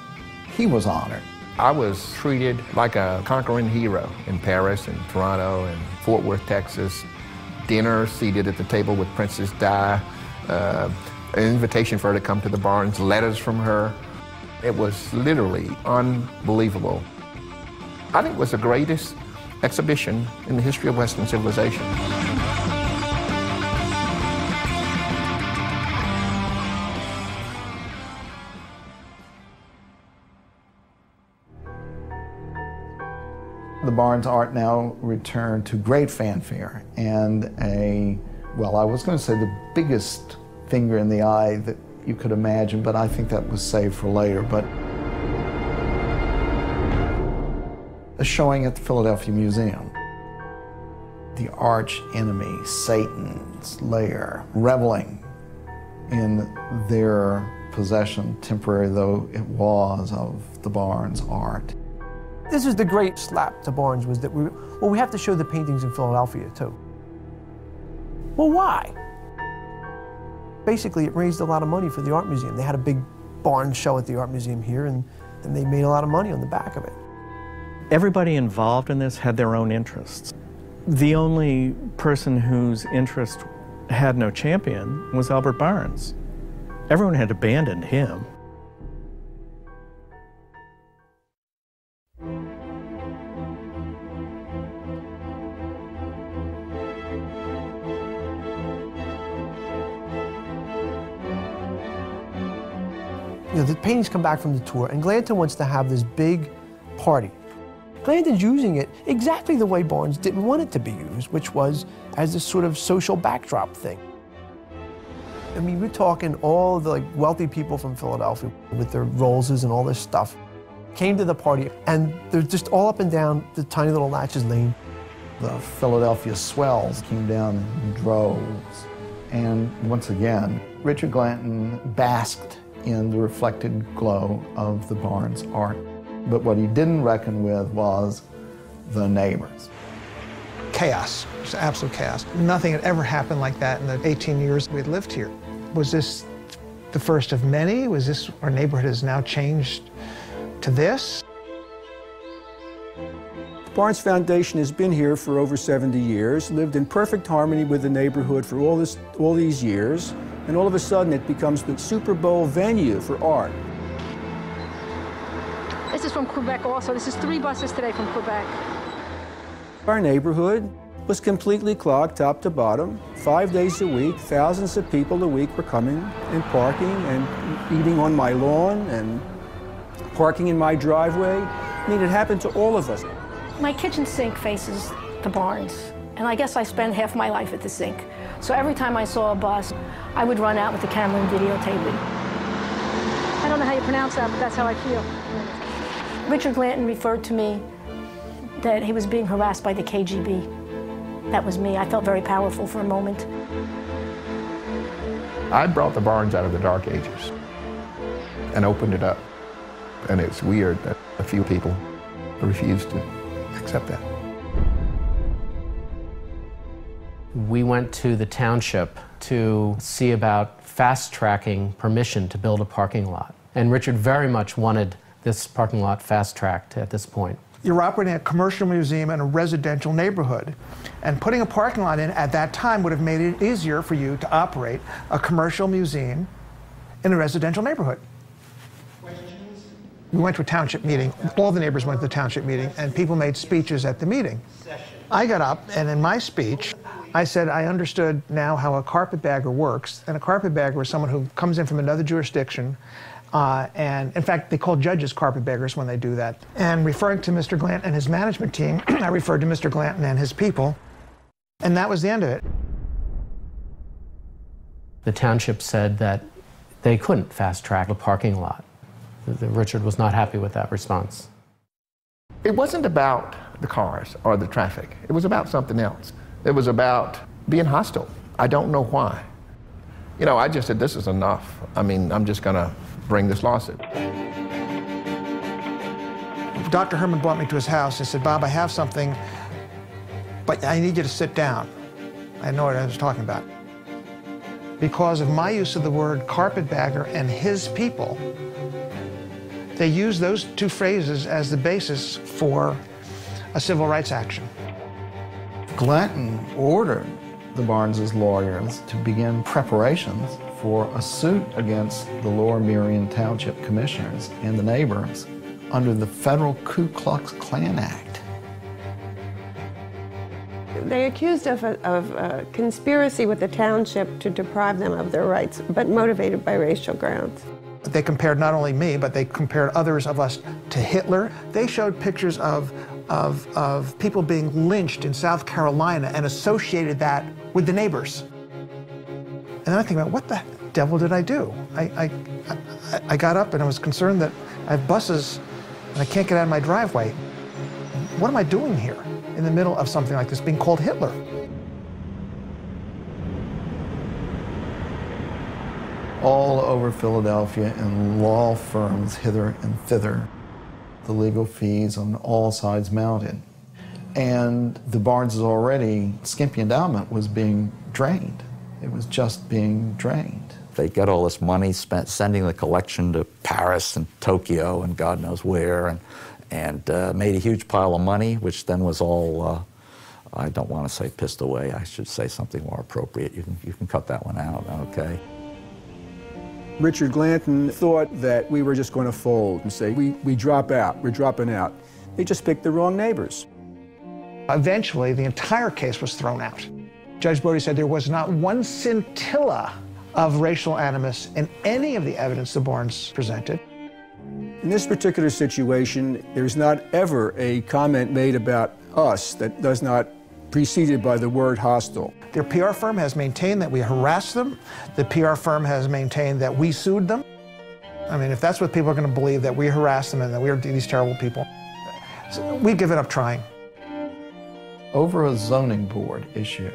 he was honored. I was treated like a conquering hero in Paris and Toronto and Fort Worth, Texas. Dinner, seated at the table with Princess Di, an invitation for her to come to the Barnes, letters from her. It was literally unbelievable. I think it was the greatest exhibition in the history of Western civilization. The Barnes art now returned to great fanfare and well, I was going to say the biggest finger in the eye that you could imagine, but I think that was saved for later. But a showing at the Philadelphia Museum. The arch enemy, Satan's lair, reveling in their possession, temporary though it was, of the Barnes art. This is the great slap to Barnes, was that we have to show the paintings in Philadelphia too. Well, why? Basically, it raised a lot of money for the art museum. They had a big Barnes show at the art museum here, and they made a lot of money on the back of it. Everybody involved in this had their own interests. The only person whose interest had no champion was Albert Barnes. Everyone had abandoned him. You know, the paintings come back from the tour, and Glanton wants to have this big party. Glanton's using it exactly the way Barnes didn't want it to be used, which was as this sort of social backdrop thing. I mean, we're talking all the wealthy people from Philadelphia with their Rollses and all this stuff came to the party, and they're just all up and down the tiny little Latches Lane. The Philadelphia swells came down in droves, And once again, Richard Glanton basked in the reflected glow of the Barnes art. But what he didn't reckon with was the neighbors. Chaos, just absolute chaos. Nothing had ever happened like that in the 18 years we'd lived here. Was this the first of many? Was this, our neighborhood has now changed to this? The Barnes Foundation has been here for over 70 years, lived in perfect harmony with the neighborhood for all these years, and all of a sudden it becomes the Super Bowl venue for art. This is from Quebec also. This is 3 buses today from Quebec. Our neighborhood was completely clogged top to bottom. 5 days a week, thousands of people a week were coming and parking and eating on my lawn and parking in my driveway. I mean, it happened to all of us. My kitchen sink faces the Barnes, and I guess I spend half my life at the sink. So every time I saw a bus, I would run out with the camera and videotape it. I don't know how you pronounce that, but that's how I feel. Richard Glanton referred to me that he was being harassed by the KGB. That was me. I felt very powerful for a moment. I brought the Barnes out of the Dark Ages and opened it up. And it's weird that a few people refused to accept that. We went to the township to see about fast-tracking permission to build a parking lot. And Richard very much wanted this parking lot fast-tracked at this point. You're operating a commercial museum in a residential neighborhood, and putting a parking lot in at that time would have made it easier for you to operate a commercial museum in a residential neighborhood. We went to a township meeting. All the neighbors went to the township meeting, and people made speeches at the meeting. I got up, and in my speech, I said I understood now how a carpetbagger works, and a carpetbagger is someone who comes in from another jurisdiction, and in fact, they call judges carpetbaggers when they do that. And referring to Mr. Glanton and his management team, I referred to Mr. Glanton and his people, and that was the end of it. The township said that they couldn't fast-track a parking lot. Richard was not happy with that response. It wasn't about the cars or the traffic. It was about something else. It was about being hostile. I don't know why. You know, I just said, this is enough. I mean, I'm just gonna bring this lawsuit. Dr. Herman brought me to his house and said, Bob, I have something, but I need you to sit down. I know what I was talking about. Because of my use of the word carpetbagger and his people, they used those two phrases as the basis for a civil rights action. Glanton ordered the Barnes' lawyers to begin preparations for a suit against the Lower Merion Township commissioners and the neighbors under the federal Ku Klux Klan Act. They accused of a conspiracy with the township to deprive them of their rights, but motivated by racial grounds. They compared not only me, but they compared others of us to Hitler. They showed pictures of people being lynched in South Carolina and associated that with the neighbors. And then I think about, what the devil did I do? I got up and I was concerned that I have buses and I can't get out of my driveway. What am I doing here in the middle of something like this being called Hitler? All over Philadelphia in law firms hither and thither, the legal fees on all sides mounted. And the Barnes' already skimpy endowment was being drained. It was just being drained. They got all this money spent sending the collection to Paris and Tokyo and God knows where, and made a huge pile of money, which then was all, I don't want to say pissed away, I should say something more appropriate. You can cut that one out, okay? Richard Glanton thought that we were just going to fold and say, we drop out, we're dropping out. They just picked the wrong neighbors. Eventually, the entire case was thrown out. Judge Brody said there was not one scintilla of racial animus in any of the evidence the Barnes presented. In this particular situation, there's not ever a comment made about us that does not preceded by the word hostile. Their PR firm has maintained that we harassed them. The PR firm has maintained that we sued them. I mean, if that's what people are going to believe, that we harassed them and that we are these terrible people, we've given up trying. Over a zoning board issue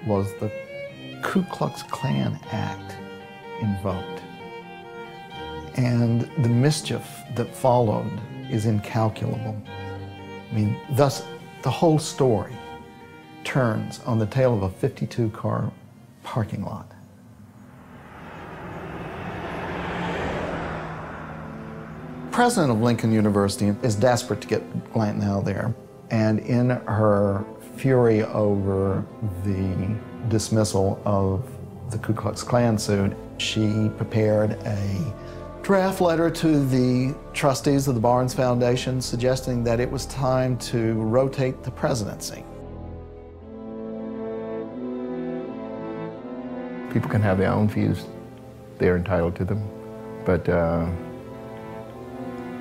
was the Ku Klux Klan Act invoked. And the mischief that followed is incalculable. I mean, thus, the whole story turns on the tail of a 52-car parking lot. President of Lincoln University is desperate to get Glanton out of there, and in her fury over the dismissal of the Ku Klux Klan suit, she prepared a draft letter to the trustees of the Barnes Foundation suggesting that it was time to rotate the presidency. People can have their own views. They're entitled to them. But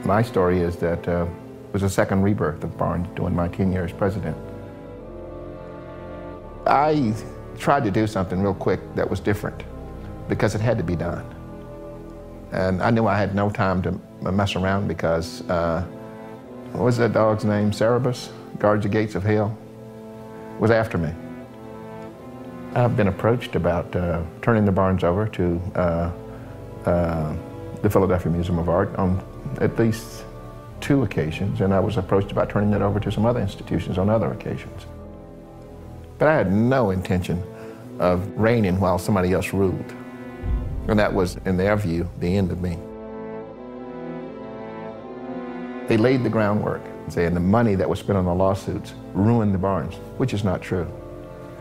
my story is that it was a second rebirth of Barnes during my 10 years as president. I tried to do something real quick that was different because it had to be done. And I knew I had no time to mess around because, what was that dog's name? Cerebus, guards the gates of hell, was after me. I've been approached about turning the Barnes over to the Philadelphia Museum of Art on at least 2 occasions, and I was approached about turning it over to some other institutions on other occasions. But I had no intention of reigning while somebody else ruled. And that was, in their view, the end of me. They laid the groundwork, saying the money that was spent on the lawsuits ruined the Barnes, which is not true.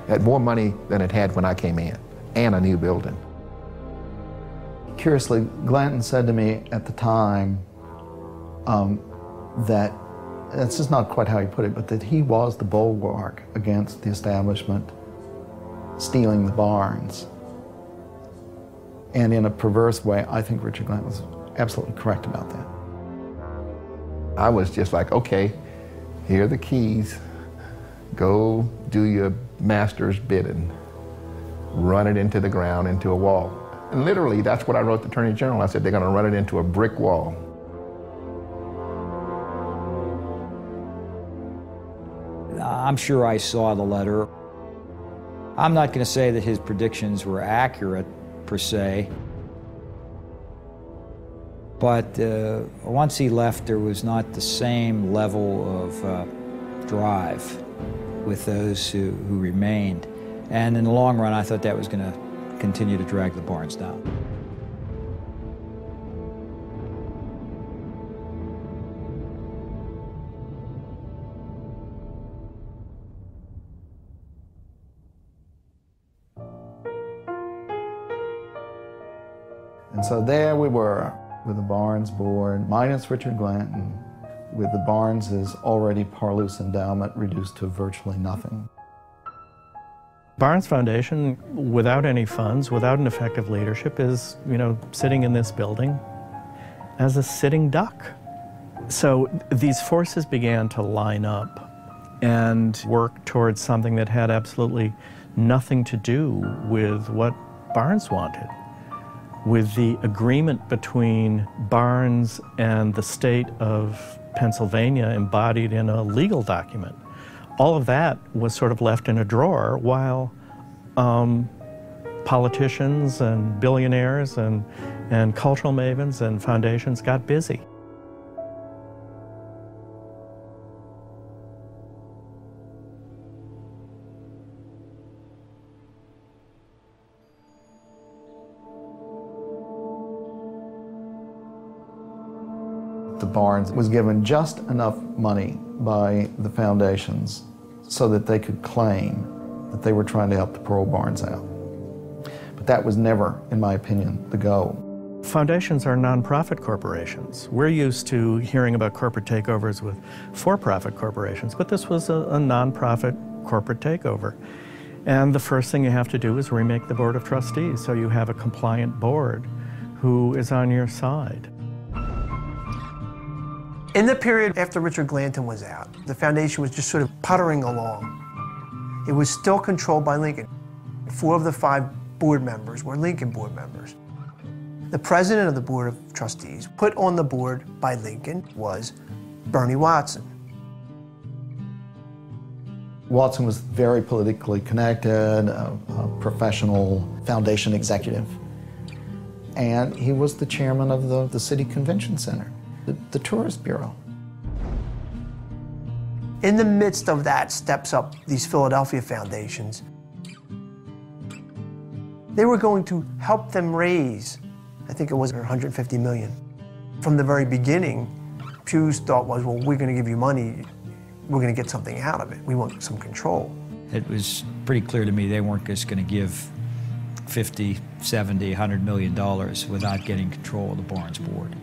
It had more money than it had when I came in, and a new building. Curiously, Glanton said to me at the time that, this is not quite how he put it, but that he was the bulwark against the establishment stealing the Barnes. And in a perverse way, I think Richard Glanton was absolutely correct about that. I was just like, okay, here are the keys. Go do your master's bidding. Run it into the ground, into a wall. And literally, that's what I wrote the Attorney General. I said, they're going to run it into a brick wall. I'm sure I saw the letter. I'm not going to say that his predictions were accurate, per se. But once he left, there was not the same level of drive with those who remained. And in the long run, I thought that was going to continue to drag the Barnes down. And so there we were with the Barnes board, minus Richard Glanton, with the Barnes' already parlous endowment reduced to virtually nothing. Barnes Foundation, without any funds, without an effective leadership, is, sitting in this building as a sitting duck. So these forces began to line up and work towards something that had absolutely nothing to do with what Barnes wanted, with the agreement between Barnes and the state of Pennsylvania embodied in a legal document. All of that was sort of left in a drawer while politicians and billionaires and cultural mavens and foundations got busy. The Barnes was given just enough money by the foundations so that they could claim that they were trying to help the Pearl Barnes out. But that was never, in my opinion, the goal. Foundations are nonprofit corporations. We're used to hearing about corporate takeovers with for-profit corporations, but this was a nonprofit corporate takeover. And the first thing you have to do is remake the Board of Trustees so you have a compliant board who is on your side. In the period after Richard Glanton was out, the foundation was just sort of puttering along. It was still controlled by Lincoln. 4 of the 5 board members were Lincoln board members. The president of the Board of Trustees, put on the board by Lincoln, was Bernie Watson. Watson was very politically connected, a professional foundation executive. And he was the chairman of the City Convention Center, the Tourist Bureau. In the midst of that steps up these Philadelphia foundations. They were going to help them raise, I think it was $150 million. From the very beginning, Pew's thought was, well, we're going to give you money, we're going to get something out of it. We want some control. It was pretty clear to me they weren't just going to give $50, $70, $100 million without getting control of the Barnes Board.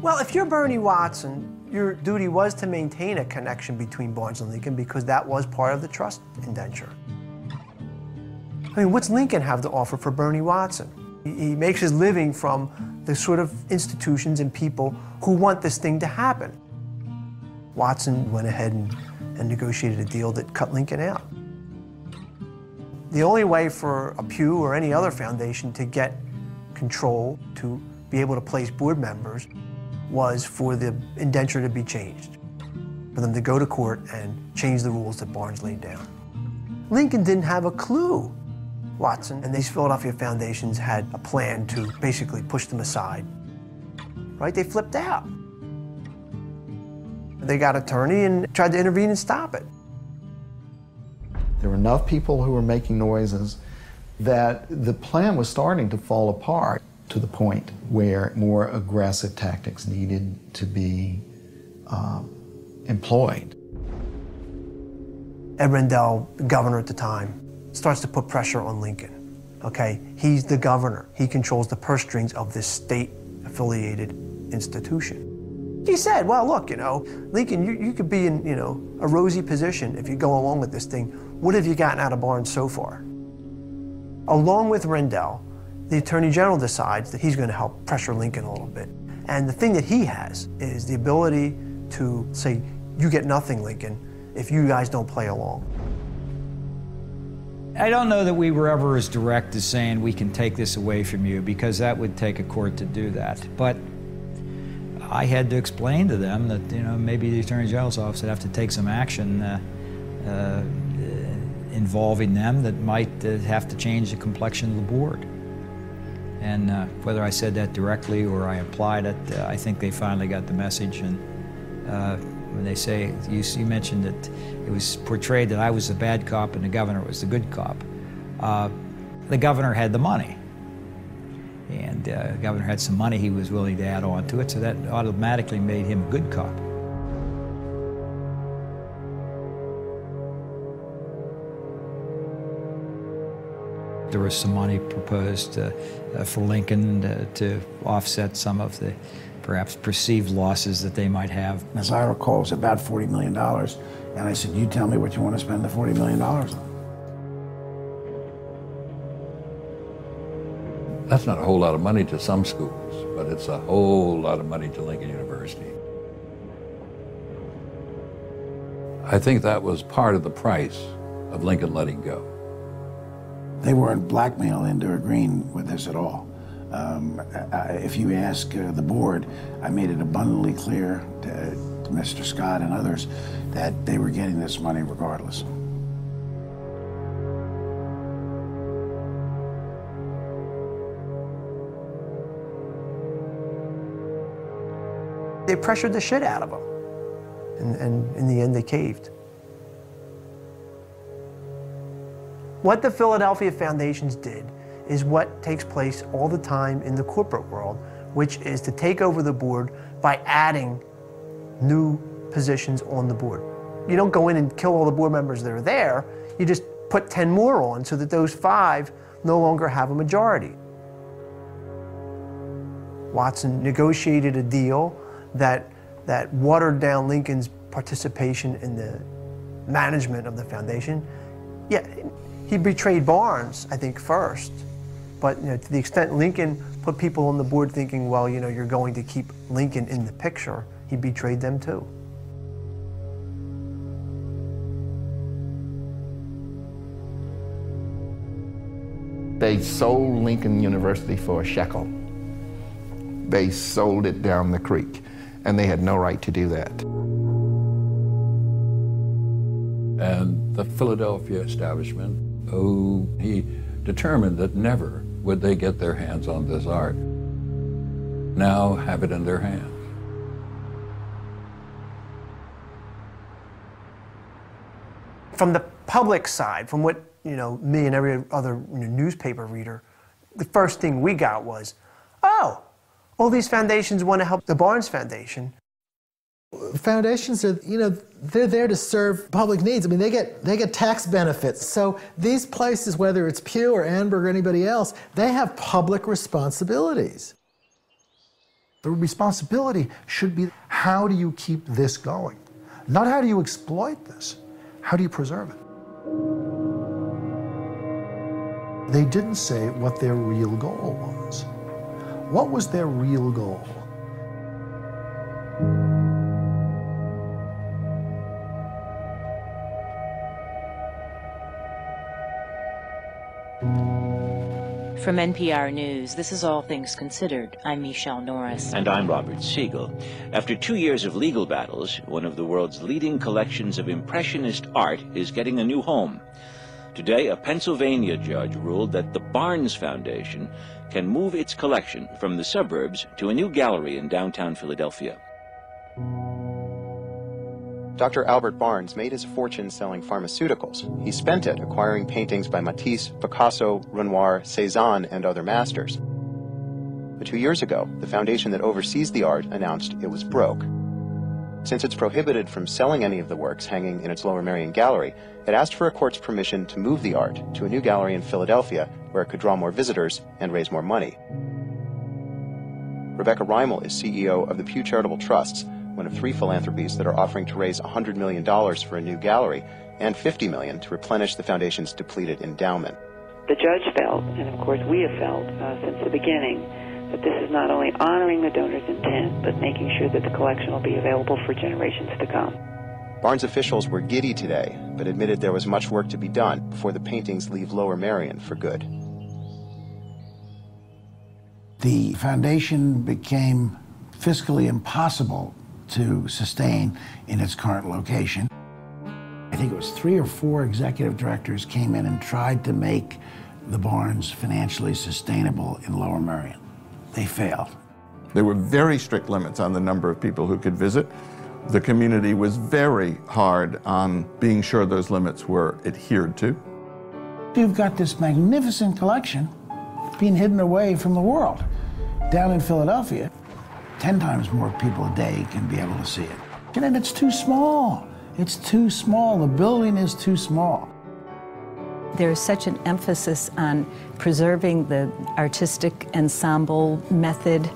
Well, if you're Bernie Watson, your duty was to maintain a connection between Barnes and Lincoln because that was part of the trust indenture. I mean, what's Lincoln have to offer for Bernie Watson? He makes his living from the sort of institutions and people who want this thing to happen. Watson went ahead and negotiated a deal that cut Lincoln out. The only way for a Pew or any other foundation to get control, to be able to place board members, was for the indenture to be changed, for them to go to court and change the rules that Barnes laid down. Lincoln didn't have a clue. Watson and these Philadelphia foundations had a plan to basically push them aside, right? They flipped out. They got an attorney and tried to intervene and stop it. There were enough people who were making noises that the plan was starting to fall apart to the point where more aggressive tactics needed to be employed. Ed Rendell, the governor at the time, starts to put pressure on Lincoln, okay? He's the governor. He controls the purse strings of this state-affiliated institution. He said, well, look, you know, Lincoln, you could be in, you know, a rosy position if you go along with this thing. What have you gotten out of Barnes so far? Along with Rendell, the Attorney General decides that he's going to help pressure Lincoln a little bit. And the thing that he has is the ability to say, you get nothing, Lincoln, if you guys don't play along. I don't know that we were ever as direct as saying we can take this away from you, because that would take a court to do that. But I had to explain to them that, you know, maybe the Attorney General's office would have to take some action involving them that might have to change the complexion of the board. And whether I said that directly or I implied it, I think they finally got the message. And when they say, you mentioned that it was portrayed that I was the bad cop and the governor was the good cop. The governor had the money. And the governor had some money he was willing to add on to it, so that automatically made him a good cop. There was some money proposed for Lincoln to offset some of the perhaps perceived losses that they might have. As I recall, it's about $40 million. And I said, you tell me what you want to spend the $40 million on. That's not a whole lot of money to some schools, but it's a whole lot of money to Lincoln University. I think that was part of the price of Lincoln letting go. They weren't blackmailed into agreeing with this at all. If you ask the board, I made it abundantly clear to Mr. Scott and others that they were getting this money regardless. They pressured the shit out of them, and in the end they caved. What the Philadelphia foundations did is what takes place all the time in the corporate world, which is to take over the board by adding new positions on the board. You don't go in and kill all the board members that are there, you just put 10 more on so that those 5 no longer have a majority. Watson negotiated a deal that watered down Lincoln's participation in the management of the foundation. Yeah, he betrayed Barnes, I think, first. But you know, to the extent Lincoln put people on the board thinking, well, you know, you're going to keep Lincoln in the picture, he betrayed them too. They sold Lincoln University for a shekel. They sold it down the creek, and they had no right to do that. And the Philadelphia establishment, who he determined that never would they get their hands on this art, now have it in their hands. From the public side, from what me and every other newspaper reader, the first thing we got was, oh, all these foundations want to help the Barnes Foundation. Foundations are, they're there to serve public needs. I mean, they get tax benefits. So these places, whether it's Pew or Annenberg or anybody else, they have public responsibilities. The responsibility should be, how do you keep this going? Not how do you exploit this, how do you preserve it? They didn't say what their real goal was. What was their real goal? From NPR News, this is All Things Considered. I'm Michelle Norris. And I'm Robert Siegel. After 2 years of legal battles, one of the world's leading collections of Impressionist art is getting a new home. Today, a Pennsylvania judge ruled that the Barnes Foundation can move its collection from the suburbs to a new gallery in downtown Philadelphia. Dr. Albert Barnes made his fortune selling pharmaceuticals. He spent it acquiring paintings by Matisse, Picasso, Renoir, Cézanne, and other masters. But 2 years ago, the foundation that oversees the art announced it was broke. Since it's prohibited from selling any of the works hanging in its Lower Merion gallery, it asked for a court's permission to move the art to a new gallery in Philadelphia where it could draw more visitors and raise more money. Rebecca Reimel is CEO of the Pew Charitable Trusts, one of 3 philanthropies that are offering to raise $100 million for a new gallery and $50 million to replenish the foundation's depleted endowment. The judge felt, and of course we have felt since the beginning, that this is not only honoring the donor's intent, but making sure that the collection will be available for generations to come. Barnes officials were giddy today, but admitted there was much work to be done before the paintings leave Lower Merion for good. The foundation became fiscally impossible to sustain in its current location. I think it was 3 or 4 executive directors came in and tried to make the Barnes financially sustainable in Lower Merion. They failed. There were very strict limits on the number of people who could visit. The community was very hard on being sure those limits were adhered to. You've got this magnificent collection being hidden away from the world. Down in Philadelphia, 10 times more people a day can be able to see it. And it's too small. It's too small. The building is too small. There's such an emphasis on preserving the artistic ensemble method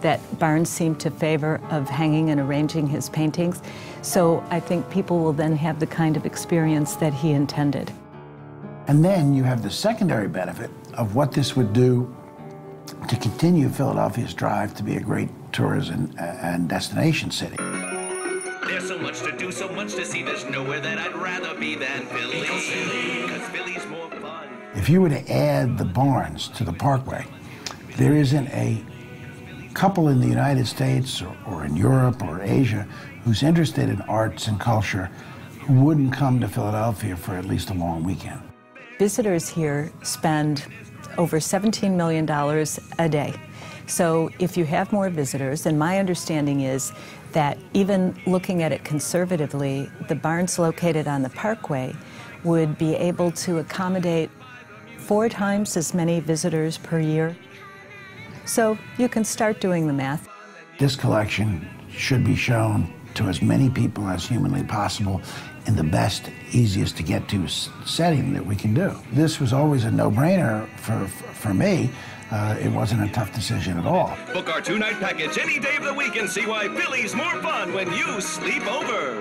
that Barnes seemed to favor of hanging and arranging his paintings. So I think people will then have the kind of experience that he intended. And then you have the secondary benefit of what this would do to continue Philadelphia's drive to be a great tourism and destination city. There's so much to do, so much to see, there's nowhere that I'd rather be than Philly. Because Philly's more fun. If you were to add the Barnes to the Parkway, there isn't a couple in the United States or in Europe or Asia who's interested in arts and culture who wouldn't come to Philadelphia for at least a long weekend. Visitors here spend over $17 million a day. So if you have more visitors, and my understanding is that even looking at it conservatively, the Barnes located on the Parkway would be able to accommodate 4 times as many visitors per year. So you can start doing the math. This collection should be shown to as many people as humanly possible in the best, easiest to get to setting that we can do. This was always a no-brainer for me. It wasn't a tough decision at all. Book our 2-night package any day of the week and see why Philly's more fun when you sleep over.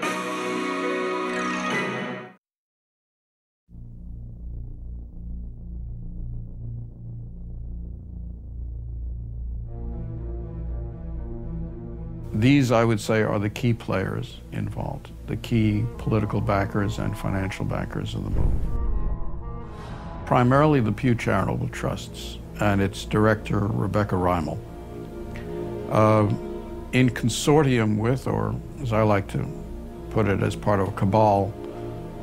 These, I would say, are the key players involved, the key political backers and financial backers of the move. Primarily the Pew Charitable Trusts and its director, Rebecca Reimel, in consortium with, or as I like to put it, as part of a cabal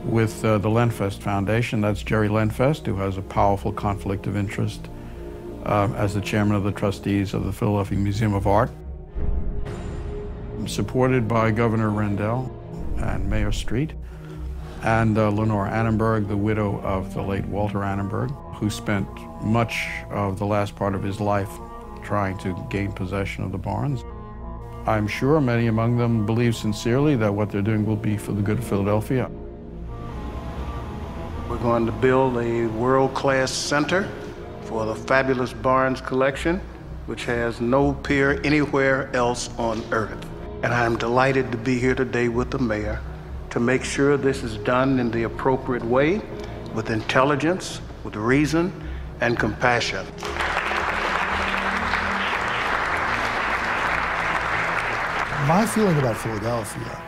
with the Lenfest Foundation. That's Jerry Lenfest, who has a powerful conflict of interest as the chairman of the trustees of the Philadelphia Museum of Art. I'm supported by Governor Rendell and Mayor Street, and Lenore Annenberg, the widow of the late Walter Annenberg, who spent much of the last part of his life trying to gain possession of the barns. I'm sure many among them believe sincerely that what they're doing will be for the good of Philadelphia. We're going to build a world-class center for the fabulous Barnes collection, which has no peer anywhere else on earth. And I'm delighted to be here today with the mayor to make sure this is done in the appropriate way, with intelligence, with reason, and compassion. My feeling about Philadelphia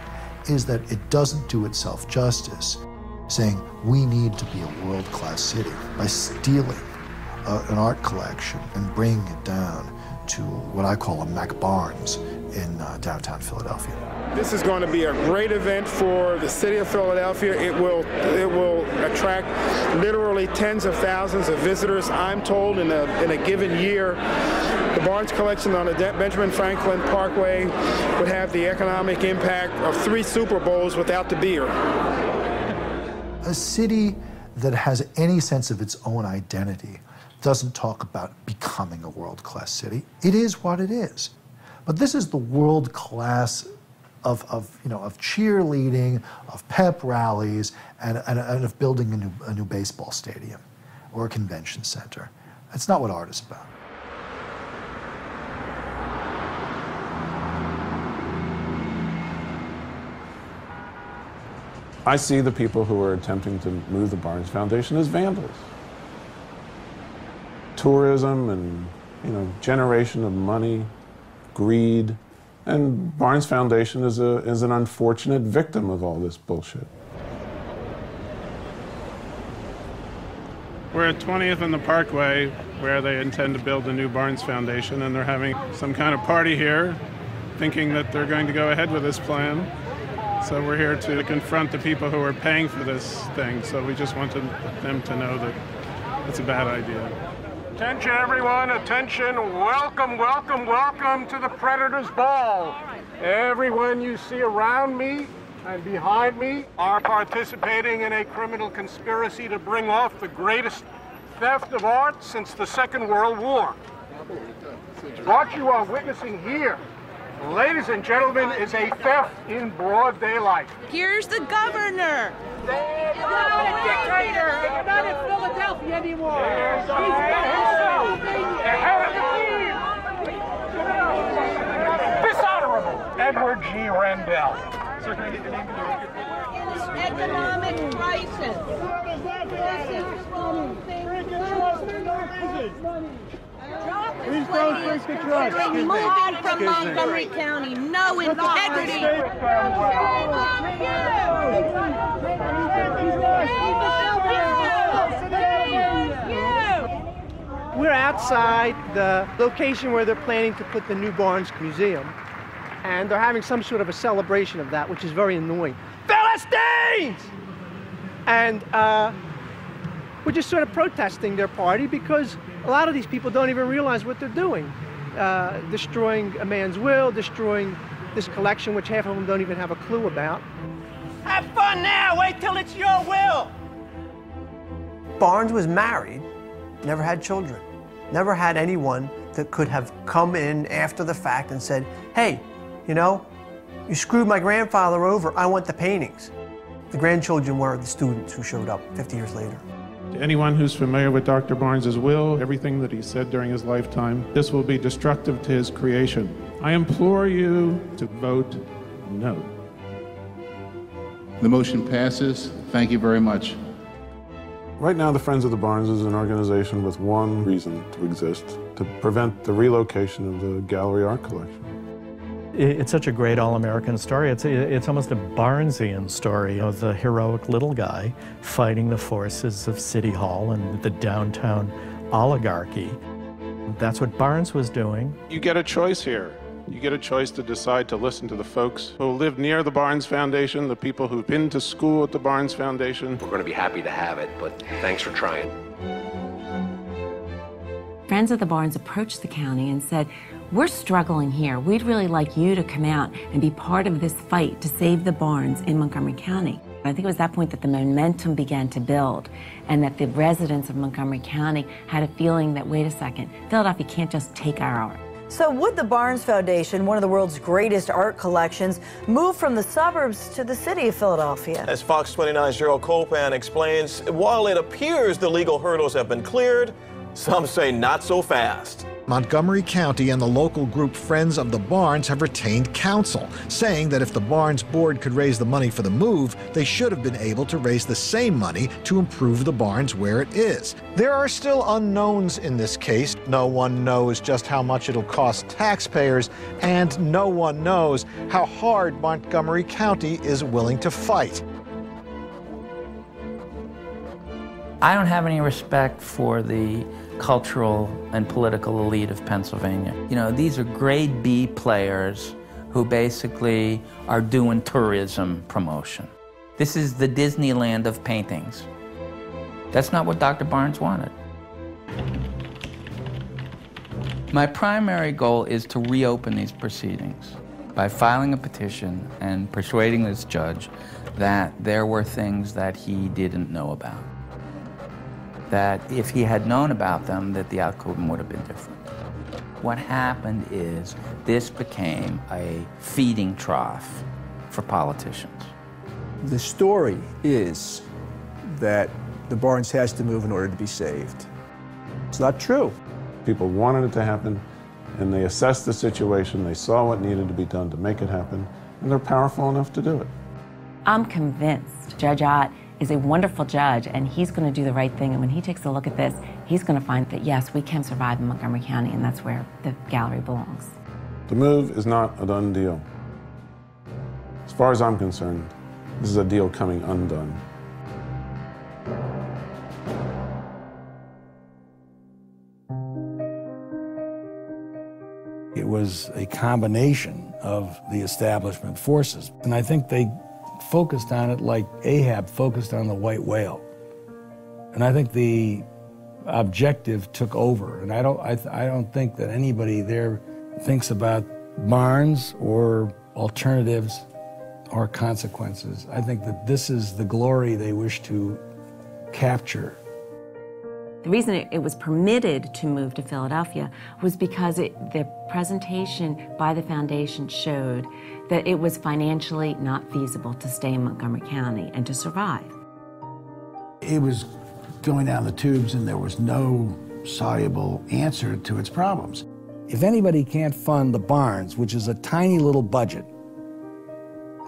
is that it doesn't do itself justice, saying we need to be a world-class city by stealing an art collection and bringing it down to what I call a Mac Barnes in downtown Philadelphia. This is going to be a great event for the city of Philadelphia. It will attract literally tens of thousands of visitors. I'm told in a given year, the Barnes collection on the Benjamin Franklin Parkway would have the economic impact of 3 Super Bowls without the beer. A city that has any sense of its own identity doesn't talk about becoming a world-class city. It is what it is. But this is the world class of cheerleading, of pep rallies, and of building a new baseball stadium or a convention center. That's not what art is about. I see the people who are attempting to move the Barnes Foundation as vandals. Tourism and generation of money, greed, and Barnes Foundation is an unfortunate victim of all this bullshit. We're at 20th and the Parkway, where they intend to build a new Barnes Foundation, and they're having some kind of party here, thinking that they're going to go ahead with this plan. So we're here to confront the people who are paying for this thing. So we just wanted them to know that it's a bad idea. Attention, everyone, attention. Welcome, welcome, welcome to the Predator's Ball. Everyone you see around me and behind me are participating in a criminal conspiracy to bring off the greatest theft of art since the Second World War. What you are witnessing here, ladies and gentlemen, is a theft in broad daylight. Here's the governor. You're not a dictator. You're not in Philadelphia anymore. Dishonorable Edward G. Rendell. Sir, can I get your name? Economic crisis. Please don't drink the trust. Moving from Montgomery County, no integrity. We're outside the location where they're planning to put the new Barnes Museum, and they're having some sort of a celebration of that, which is very annoying. Philistines! And we're just sort of protesting their party because a lot of these people don't even realize what they're doing. Destroying a man's will, destroying this collection, which half of them don't even have a clue about. Have fun now, wait till it's your will. Barnes was married, never had children, never had anyone that could have come in after the fact and said, hey, you screwed my grandfather over, I want the paintings. The grandchildren were the students who showed up 50 years later. To anyone who's familiar with Dr. Barnes's will, everything that he said during his lifetime, this will be destructive to his creation. I implore you to vote no. The motion passes. Thank you very much. Right now, the Friends of the Barnes is an organization with one reason to exist: to prevent the relocation of the gallery art collection. It's such a great all-American story. It's almost a Barnesian story of the heroic little guy fighting the forces of City Hall and the downtown oligarchy. That's what Barnes was doing. You get a choice here. You get a choice to decide to listen to the folks who live near the Barnes Foundation, the people who've been to school at the Barnes Foundation. We're going to be happy to have it, but thanks for trying. Friends of the Barnes approached the county and said, we're struggling here. We'd really like you to come out and be part of this fight to save the Barnes in Montgomery County. I think it was that point that the momentum began to build and that the residents of Montgomery County had a feeling that, wait a second, Philadelphia can't just take our art. So would the Barnes Foundation, one of the world's greatest art collections, move from the suburbs to the city of Philadelphia? As Fox 29's Gerald Copan explains, while it appears the legal hurdles have been cleared, some say not so fast. Montgomery County and the local group Friends of the Barnes have retained counsel, saying that if the Barnes board could raise the money for the move, they should have been able to raise the same money to improve the Barnes where it is. There are still unknowns in this case. No one knows just how much it'll cost taxpayers, and no one knows how hard Montgomery County is willing to fight. I don't have any respect for the cultural and political elite of Pennsylvania. You know, these are grade B players who basically are doing tourism promotion. This is the Disneyland of paintings. That's not what Dr. Barnes wanted. My primary goal is to reopen these proceedings by filing a petition and persuading this judge that there were things that he didn't know about. That if he had known about them, that the outcome would have been different. What happened is this became a feeding trough for politicians. The story is that the Barnes has to move in order to be saved. It's not true. People wanted it to happen, and they assessed the situation, they saw what needed to be done to make it happen, and they're powerful enough to do it. I'm convinced Judge Ott is a wonderful judge, and he's going to do the right thing. And when he takes a look at this, he's going to find that, yes, we can survive in Montgomery County, and that's where the gallery belongs. The move is not a done deal. As far as I'm concerned, this is a deal coming undone. It was a combination of the establishment forces, and I think they focused on it like Ahab focused on the white whale. And I think the objective took over. And I don't think that anybody there thinks about Barnes or alternatives or consequences. I think that this is the glory they wish to capture. The reason it was permitted to move to Philadelphia was because the presentation by the foundation showed that it was financially not feasible to stay in Montgomery County and to survive. It was going down the tubes and there was no soluble answer to its problems. If anybody can't fund the Barnes, which is a tiny little budget,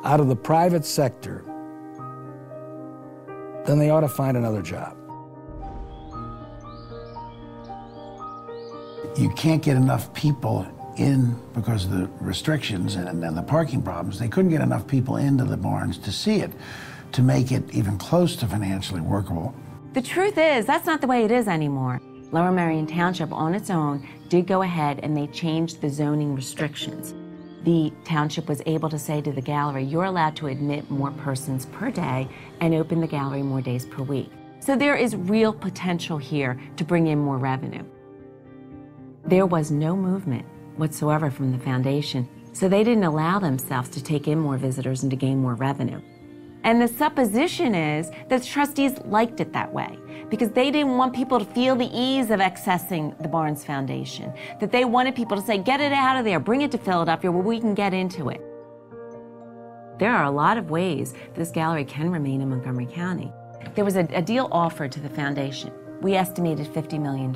out of the private sector, then they ought to find another job. You can't get enough people in because of the restrictions and the parking problems. They couldn't get enough people into the Barnes to see it, to make it even close to financially workable. The truth is, that's not the way it is anymore. Lower Merion Township on its own did go ahead and they changed the zoning restrictions. The township was able to say to the gallery, you're allowed to admit more persons per day and open the gallery more days per week. So there is real potential here to bring in more revenue. There was no movement whatsoever from the foundation, so they didn't allow themselves to take in more visitors and to gain more revenue. And the supposition is that the trustees liked it that way because they didn't want people to feel the ease of accessing the Barnes Foundation, that they wanted people to say, get it out of there, bring it to Philadelphia where we can get into it. There are a lot of ways this gallery can remain in Montgomery County. There was a deal offered to the foundation. We estimated $50 million.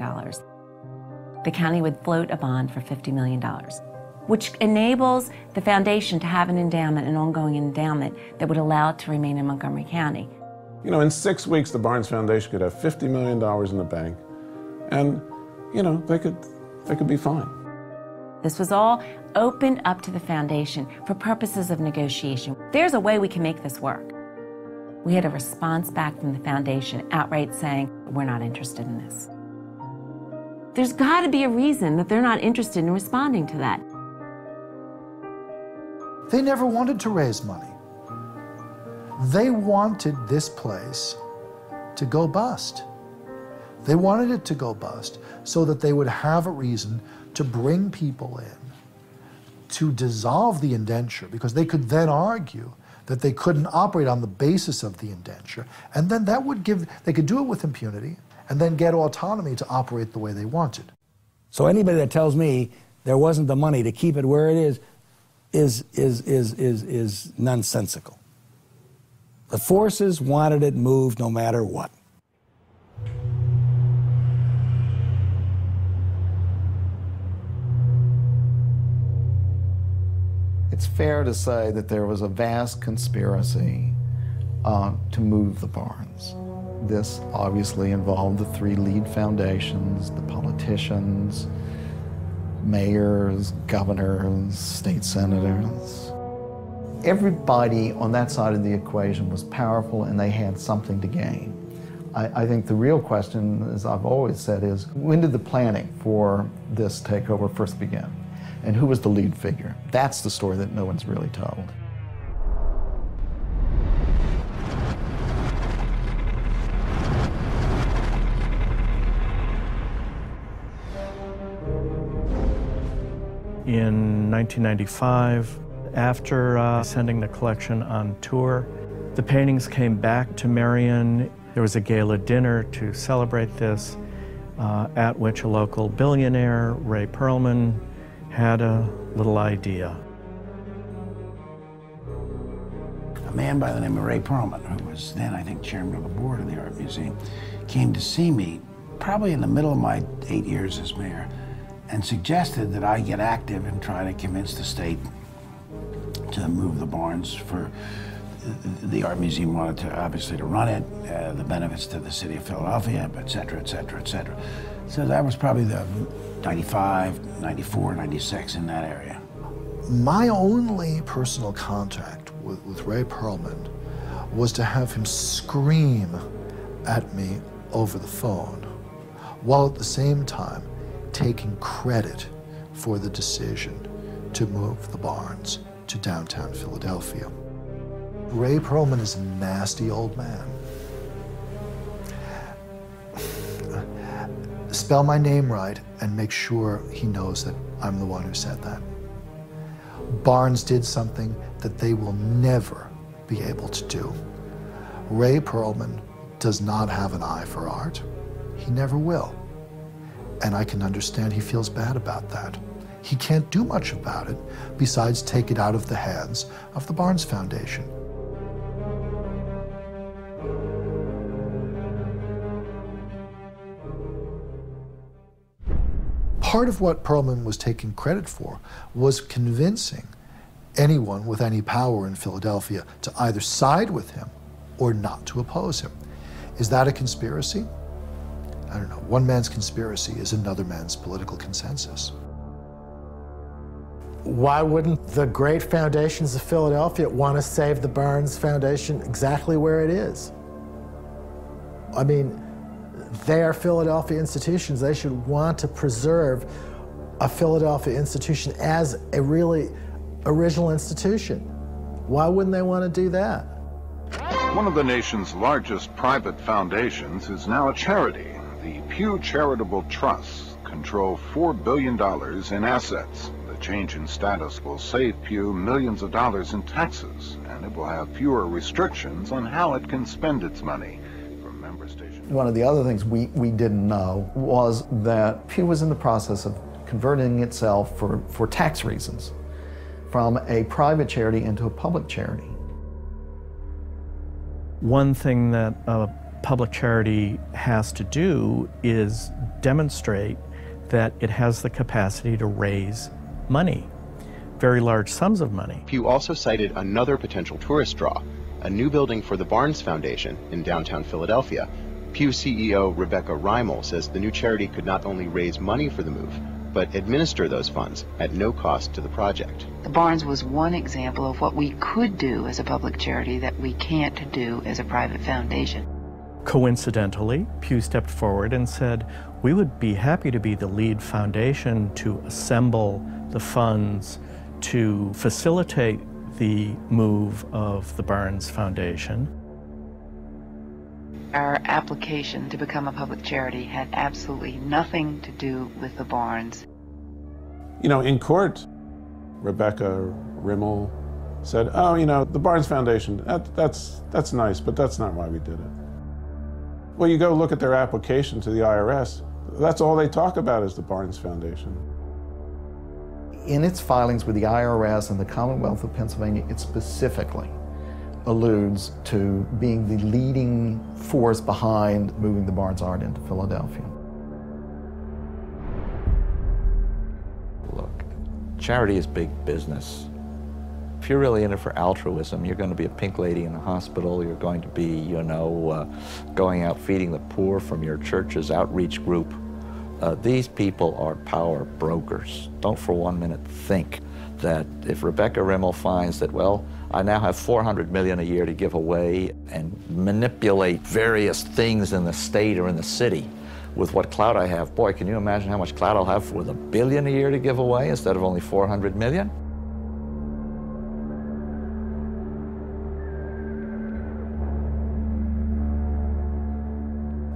The county would float a bond for $50 million, which enables the foundation to have an endowment, an ongoing endowment that would allow it to remain in Montgomery County. You know, in 6 weeks, the Barnes Foundation could have $50 million in the bank, and, you know, they could be fine. This was all opened up to the foundation for purposes of negotiation. There's a way we can make this work. We had a response back from the foundation outright saying, we're not interested in this. There's got to be a reason that they're not interested in responding to that. They never wanted to raise money. They wanted this place to go bust. They wanted it to go bust so that they would have a reason to bring people in, to dissolve the indenture, because they could then argue that they couldn't operate on the basis of the indenture, and then that would give, they could do it with impunity, and then get autonomy to operate the way they wanted. So anybody that tells me there wasn't the money to keep it where it is nonsensical. The forces wanted it moved no matter what. It's fair to say that there was a vast conspiracy to move the barns. This obviously involved the three lead foundations, the politicians, mayors, governors, state senators. Everybody on that side of the equation was powerful and they had something to gain. I think the real question, as I've always said, is when did the planning for this takeover first begin? And who was the lead figure? That's the story that no one's really told. In 1995, after sending the collection on tour, the paintings came back to Marion. There was a gala dinner to celebrate this, at which a local billionaire, Ray Perlman, had a little idea. A man by the name of Ray Perlman, who was then, I think, chairman of the board of the Art Museum, came to see me probably in the middle of my 8 years as mayor and suggested that I get active and try to convince the state to move the barns. For the Art Museum wanted to, obviously, to run it, the benefits to the city of Philadelphia, et cetera, et cetera, et cetera. So that was probably the 95, 94, 96, in that area. My only personal contact with Ray Perlman was to have him scream at me over the phone, while at the same time taking credit for the decision to move the barns to downtown Philadelphia. Ray Perlman is a nasty old man. Spell my name right and make sure he knows that I'm the one who said that. Barnes did something that they will never be able to do. Ray Perlman does not have an eye for art. He never will. And I can understand he feels bad about that. He can't do much about it besides take it out of the hands of the Barnes Foundation. Part of what Perlman was taking credit for was convincing anyone with any power in Philadelphia to either side with him or not to oppose him. Is that a conspiracy? I don't know. One man's conspiracy is another man's political consensus. Why wouldn't the great foundations of Philadelphia want to save the Barnes Foundation exactly where it is? I mean, they are Philadelphia institutions. They should want to preserve a Philadelphia institution as a really original institution. Why wouldn't they want to do that? One of the nation's largest private foundations is now a charity. The Pew Charitable Trusts control $4 billion in assets. The change in status will save Pew millions of dollars in taxes, and it will have fewer restrictions on how it can spend its money. One of the other things we didn't know was that Pew was in the process of converting itself for tax reasons from a private charity into a public charity. One thing that a public charity has to do is demonstrate that it has the capacity to raise money, very large sums of money. Pew also cited another potential tourist draw, a new building for the Barnes Foundation in downtown Philadelphia. Pew CEO Rebecca Reimel says the new charity could not only raise money for the move, but administer those funds at no cost to the project. The Barnes was one example of what we could do as a public charity that we can't do as a private foundation. Coincidentally, Pew stepped forward and said, we would be happy to be the lead foundation to assemble the funds to facilitate the move of the Barnes Foundation. Our application to become a public charity had absolutely nothing to do with the Barnes. You know, in court, Rebecca Rimmel said, oh, you know, the Barnes Foundation, that's nice, but that's not why we did it. Well, you go look at their application to the IRS, that's all they talk about is the Barnes Foundation. In its filings with the IRS and the Commonwealth of Pennsylvania, it specifically alludes to being the leading force behind moving the Barnes art into Philadelphia. Look, charity is big business. If you're really in it for altruism, you're going to be a pink lady in a hospital, you're going to be, you know, going out feeding the poor from your church's outreach group. These people are power brokers. Don't for 1 minute think that if Rebecca Rimmel finds that, well, I now have $400 million a year to give away and manipulate various things in the state or in the city with what clout I have. Boy, can you imagine how much clout I'll have with $1 billion a year to give away instead of only $400 million?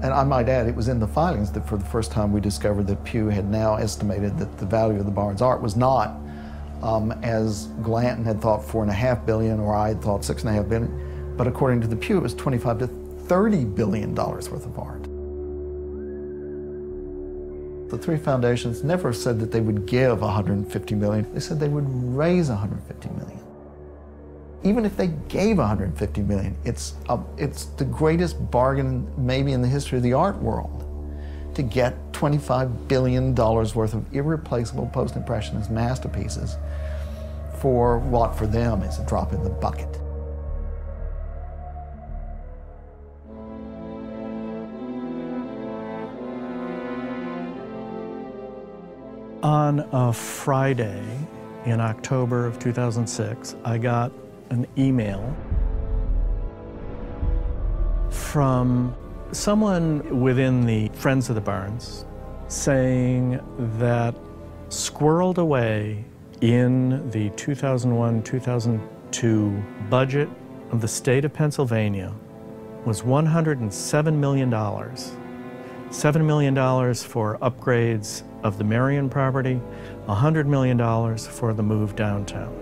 And I might add, it was in the filings that for the first time we discovered that Pew had now estimated that the value of the Barnes art was not, as Glanton had thought, $4.5 billion, or I had thought $6.5 billion, but according to the Pew, it was $25 to $30 billion worth of art. The three foundations never said that they would give $150 million. They said they would raise $150 million. Even if they gave $150 million, it's the greatest bargain maybe in the history of the art world to get $25 billion worth of irreplaceable post-impressionist masterpieces for what for them is a drop in the bucket. On a Friday in October of 2006, I got an email from someone within the Friends of the Barnes saying that squirreled away in the 2001-2002 budget of the state of Pennsylvania was $107 million. $7 million for upgrades of the Marion property, $100 million for the move downtown.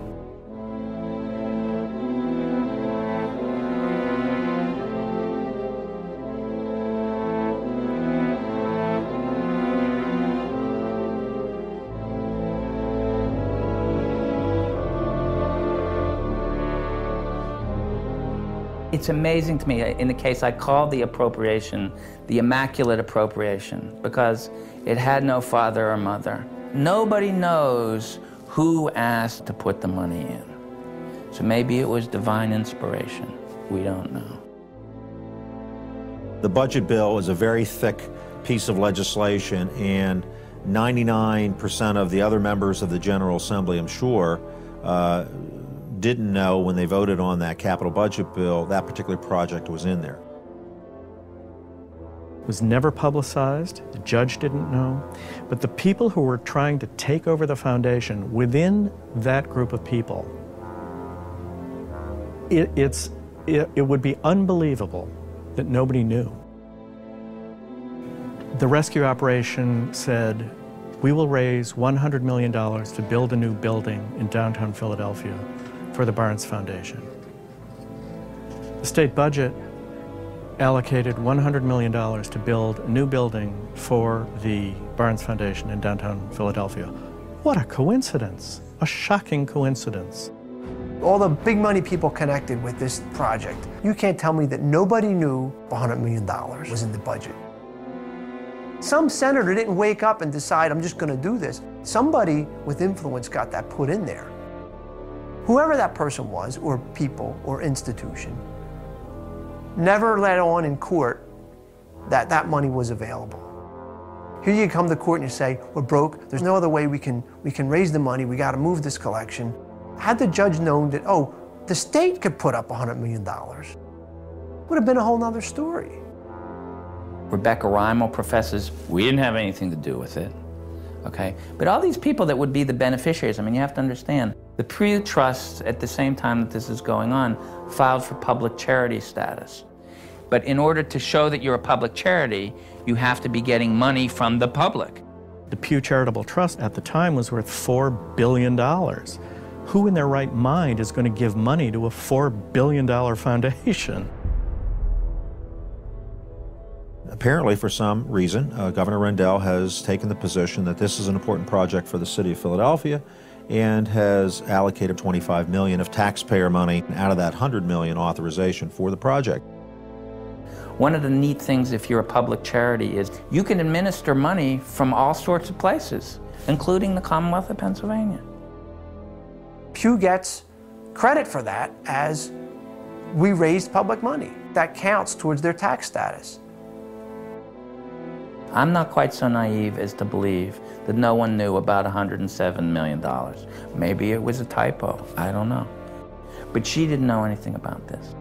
It's amazing to me. In the case, I called the appropriation the Immaculate Appropriation because it had no father or mother. Nobody knows who asked to put the money in. So maybe it was divine inspiration. We don't know. The budget bill is a very thick piece of legislation, and 99% of the other members of the General Assembly, I'm sure, didn't know when they voted on that capital budget bill that particular project was in there. It was never publicized, the judge didn't know, but the people who were trying to take over the foundation, within that group of people, it would be unbelievable that nobody knew. The rescue operation said, we will raise $100 million to build a new building in downtown Philadelphia for the Barnes Foundation. The state budget allocated $100 million to build a new building for the Barnes Foundation in downtown Philadelphia. What a coincidence, a shocking coincidence. All the big money people connected with this project, you can't tell me that nobody knew $100 million was in the budget. Some senator didn't wake up and decide, I'm just going to do this. Somebody with influence got that put in there. Whoever that person was, or people, or institution, never let on in court that that money was available. Here you come to court and you say, we're broke, there's no other way we can raise the money, we got to move this collection. Had the judge known that, oh, the state could put up $100 million, would have been a whole nother story. Rebecca Rimmel professes we didn't have anything to do with it, okay? But all these people that would be the beneficiaries, I mean, you have to understand, The Pew Trust, at the same time that this is going on, filed for public charity status. But in order to show that you're a public charity, you have to be getting money from the public. The Pew Charitable Trust at the time was worth $4 billion. Who in their right mind is going to give money to a $4 billion foundation? Apparently, for some reason, Governor Rendell has taken the position that this is an important project for the city of Philadelphia and has allocated $25 million of taxpayer money out of that $100 million authorization for the project. One of the neat things if you're a public charity is you can administer money from all sorts of places, including the Commonwealth of Pennsylvania. Pew gets credit for that as we raised public money. That counts towards their tax status. I'm not quite so naive as to believe that no one knew about $107 million. Maybe it was a typo, I don't know. But she didn't know anything about this.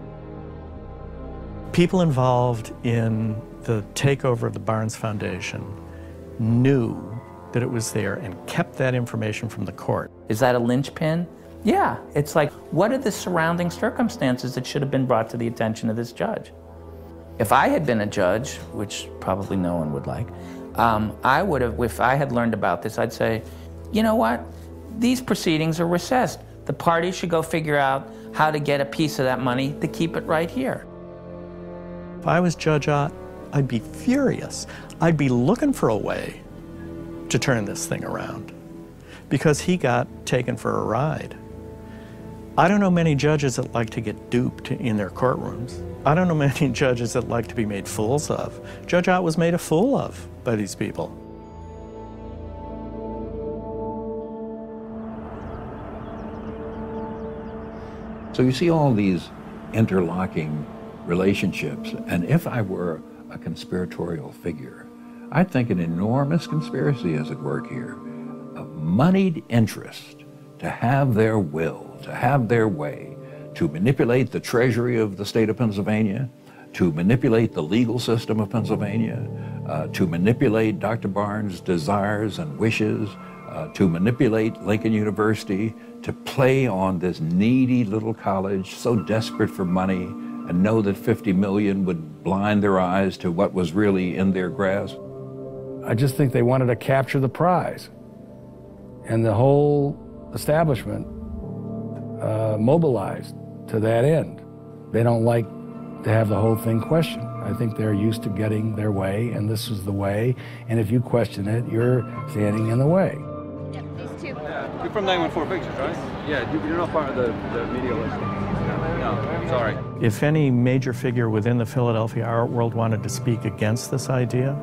People involved in the takeover of the Barnes Foundation knew that it was there and kept that information from the court. Is that a linchpin? Yeah, it's like, what are the surrounding circumstances that should have been brought to the attention of this judge? If I had been a judge, which probably no one would like, I would have, if I had learned about this, I'd say, you know what? These proceedings are recessed. The parties should go figure out how to get a piece of that money to keep it right here. If I was Judge Ott, I'd be furious. I'd be looking for a way to turn this thing around because he got taken for a ride. I don't know many judges that like to get duped in their courtrooms. I don't know many judges that like to be made fools of. Judge Ott was made a fool of by these people. So you see all these interlocking relationships, and if I were a conspiratorial figure, I'd think an enormous conspiracy is at work here, a moneyed interest to have their will, to have their way, to manipulate the treasury of the state of Pennsylvania, to manipulate the legal system of Pennsylvania, to manipulate Dr. Barnes' desires and wishes, to manipulate Lincoln University, to play on this needy little college so desperate for money and know that 50 million would blind their eyes to what was really in their grasp. I just think they wanted to capture the prize. And the whole establishment mobilized to that end. They don't like to have the whole thing questioned. I think they're used to getting their way, and this is the way, and if you question it, you're standing in the way. Yeah, these two. Yeah, you're from 914 Pictures, right? Yeah, you're not part of the media list. No, sorry. If any major figure within the Philadelphia art world wanted to speak against this idea,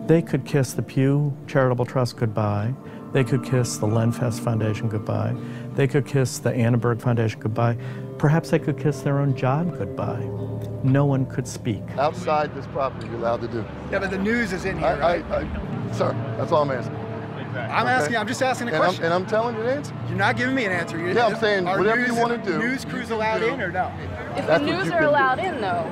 they could kiss the Pew Charitable Trust goodbye. They could kiss the Lenfest Foundation goodbye. They could kiss the Annenberg Foundation goodbye. Perhaps they could kiss their own job goodbye. No one could speak. Outside this property, you're allowed to do. Yeah, but the news is in here, right? Sir, that's all I'm asking. I'm just asking a question. And I'm telling you the answer. You're not giving me an answer. Yeah, I'm saying whatever you want to do. News crews allowed in or no? If the news are allowed in, though,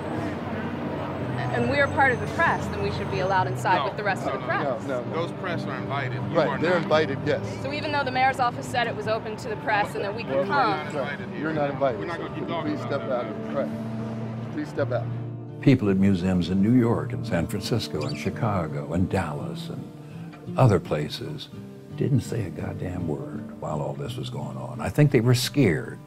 and we're part of the press, then we should be allowed inside with the rest of the press. No. Those press are invited. Right, they're invited, yes. So even though the mayor's office said it was open to the press and that we could come. You're not invited. We're not going to keep talking. Please step out. Right. Please step out. People at museums in New York and San Francisco and Chicago and Dallas and other places didn't say a goddamn word while all this was going on. I think they were scared.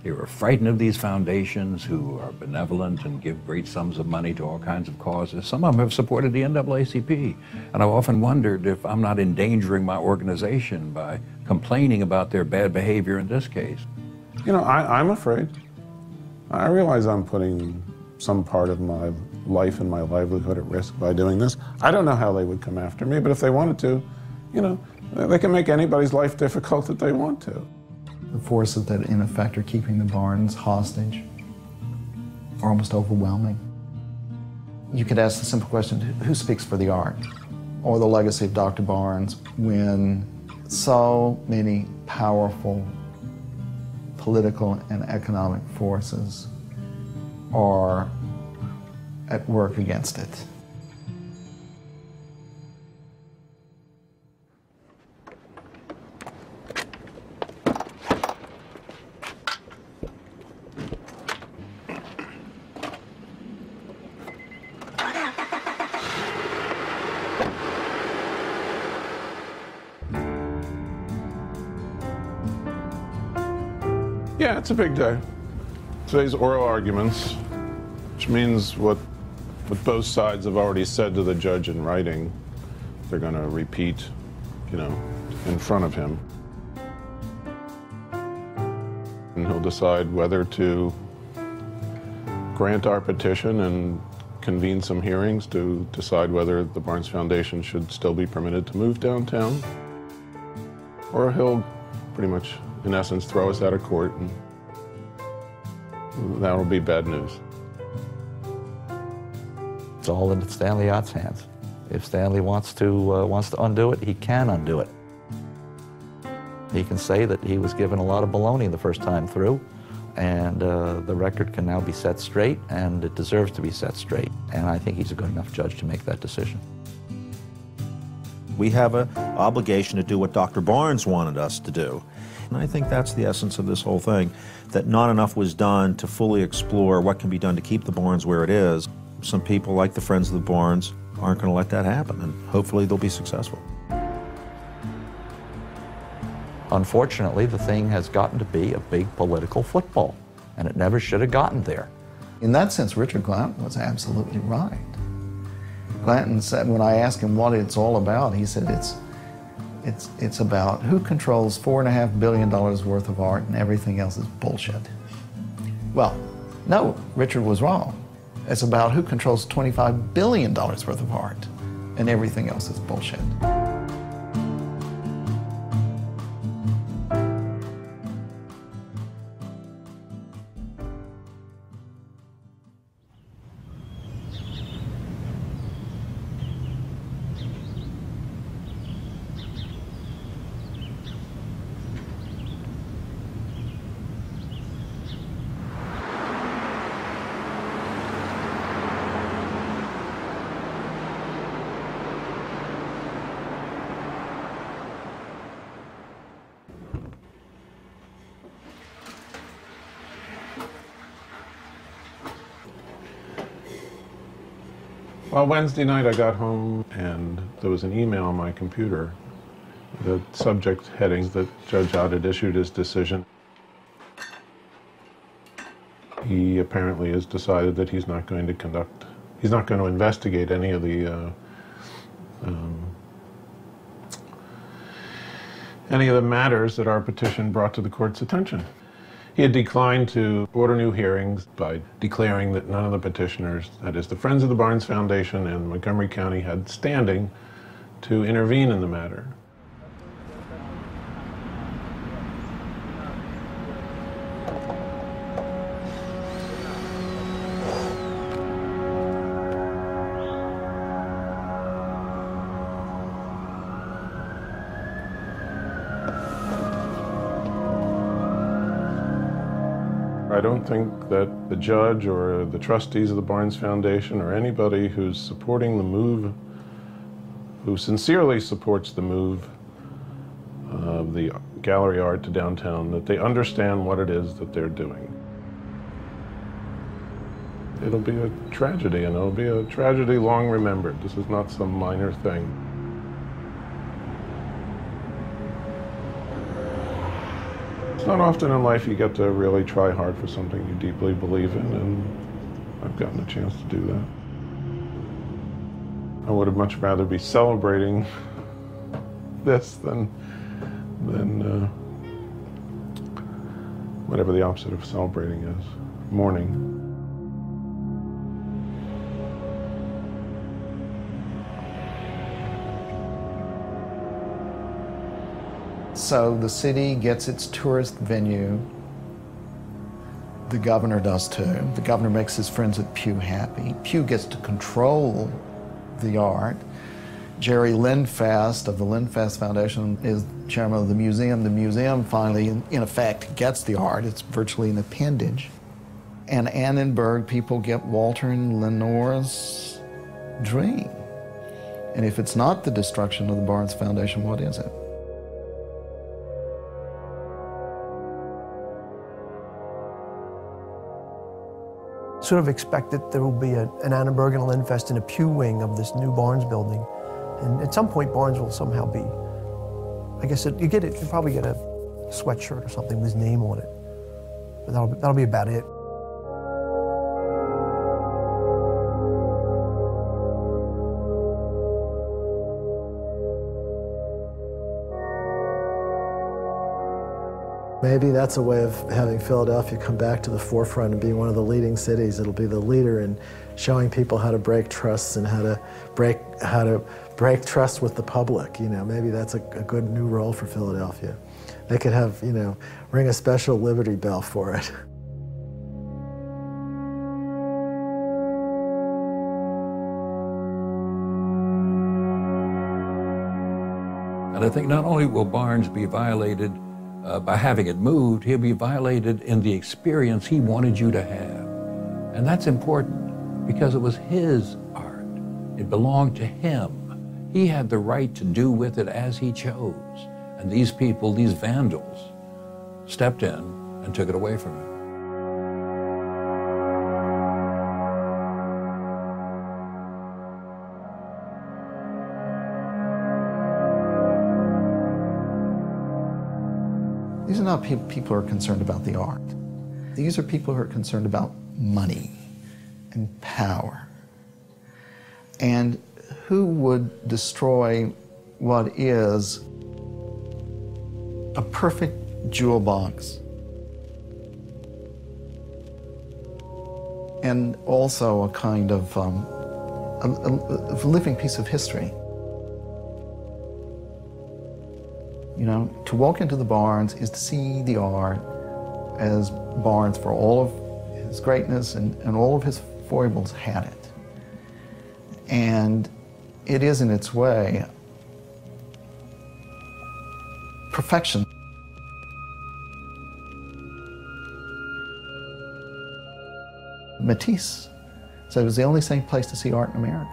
They were frightened of these foundations who are benevolent and give great sums of money to all kinds of causes. Some of them have supported the NAACP. And I've often wondered if I'm not endangering my organization by complaining about their bad behavior in this case. You know, I'm afraid. I realize I'm putting some part of my life and my livelihood at risk by doing this. I don't know how they would come after me, but if they wanted to, you know, they can make anybody's life difficult that they want to. The forces that, in effect, are keeping the Barnes hostage are almost overwhelming. You could ask the simple question, who speaks for the art or the legacy of Dr. Barnes when so many powerful political and economic forces are at work against it? Yeah, it's a big day. Today's oral arguments, which means what both sides have already said to the judge in writing, they're going to repeat, you know, in front of him. And he'll decide whether to grant our petition and convene some hearings to decide whether the Barnes Foundation should still be permitted to move downtown, or he'll pretty much, in essence, throw us out of court, and that'll be bad news. It's all in Stanley Ott's hands. If Stanley wants to undo it, he can undo it. He can say that he was given a lot of baloney the first time through, and the record can now be set straight, and it deserves to be set straight. And I think he's a good enough judge to make that decision. We have an obligation to do what Dr. Barnes wanted us to do. And I think that's the essence of this whole thing, that not enough was done to fully explore what can be done to keep the Barnes where it is. Some people, like the Friends of the Barnes, aren't going to let that happen, and hopefully they'll be successful. Unfortunately, the thing has gotten to be a big political football, and it never should have gotten there. In that sense, Richard Glanton was absolutely right. Glanton said, when I asked him what it's all about, he said it's about who controls $4.5 billion worth of art and everything else is bullshit. Well, no, Richard was wrong. It's about who controls $25 billion worth of art and everything else is bullshit. Well, Wednesday night I got home and there was an email on my computer. The subject headings that Judge Ott had issued his decision. He apparently has decided that he's not going to investigate any of the matters that our petition brought to the court's attention. He had declined to order new hearings by declaring that none of the petitioners, that is, the Friends of the Barnes Foundation and Montgomery County, had standing to intervene in the matter. I don't think that the judge or the trustees of the Barnes Foundation or anybody who's supporting the move, who sincerely supports the move of the gallery art to downtown, that they understand what it is that they're doing. It'll be a tragedy, and it'll be a tragedy long remembered. This is not some minor thing. It's not often in life you get to really try hard for something you deeply believe in, and I've gotten a chance to do that. I would have much rather be celebrating this than whatever the opposite of celebrating is, mourning. So the city gets its tourist venue. The governor does too. The governor makes his friends at Pew happy. Pew gets to control the art. Jerry Lindfast of the Lindfast Foundation is chairman of the museum. The museum finally, in effect, gets the art. It's virtually an appendage. And Annenberg people get Walter and Lenore's dream. And if it's not the destruction of the Barnes Foundation, what is it? Sort of expect that there will be an Annenberg and a Lindfest in a Pew wing of this new Barnes building. And at some point, Barnes will somehow be, I guess you probably get a sweatshirt or something with his name on it. But that'll be about it. Maybe that's a way of having Philadelphia come back to the forefront and be one of the leading cities. It'll be the leader in showing people how to break trusts and how to break trust with the public. You know, maybe that's a good new role for Philadelphia. They could have, you know, ring a special Liberty Bell for it. And I think not only will Barnes be violated by having it moved, he'll be violated in the experience he wanted you to have. And that's important because it was his art. It belonged to him. He had the right to do with it as he chose. And these people, these vandals, stepped in and took it away from him. These are not people who are concerned about the art. These are people who are concerned about money and power. And who would destroy what is a perfect jewel box and also a kind of a living piece of history? You know, to walk into the Barnes is to see the art as Barnes, for all of his greatness and all of his foibles, had it. And it is, in its way, perfection. Matisse said it was the only safe place to see art in America.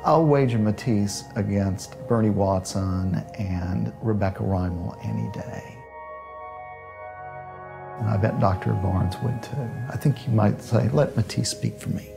I'll wager Matisse against Bernie Watson and Rebecca Reimel any day. And I bet Dr. Barnes would too. I think you might say, let Matisse speak for me.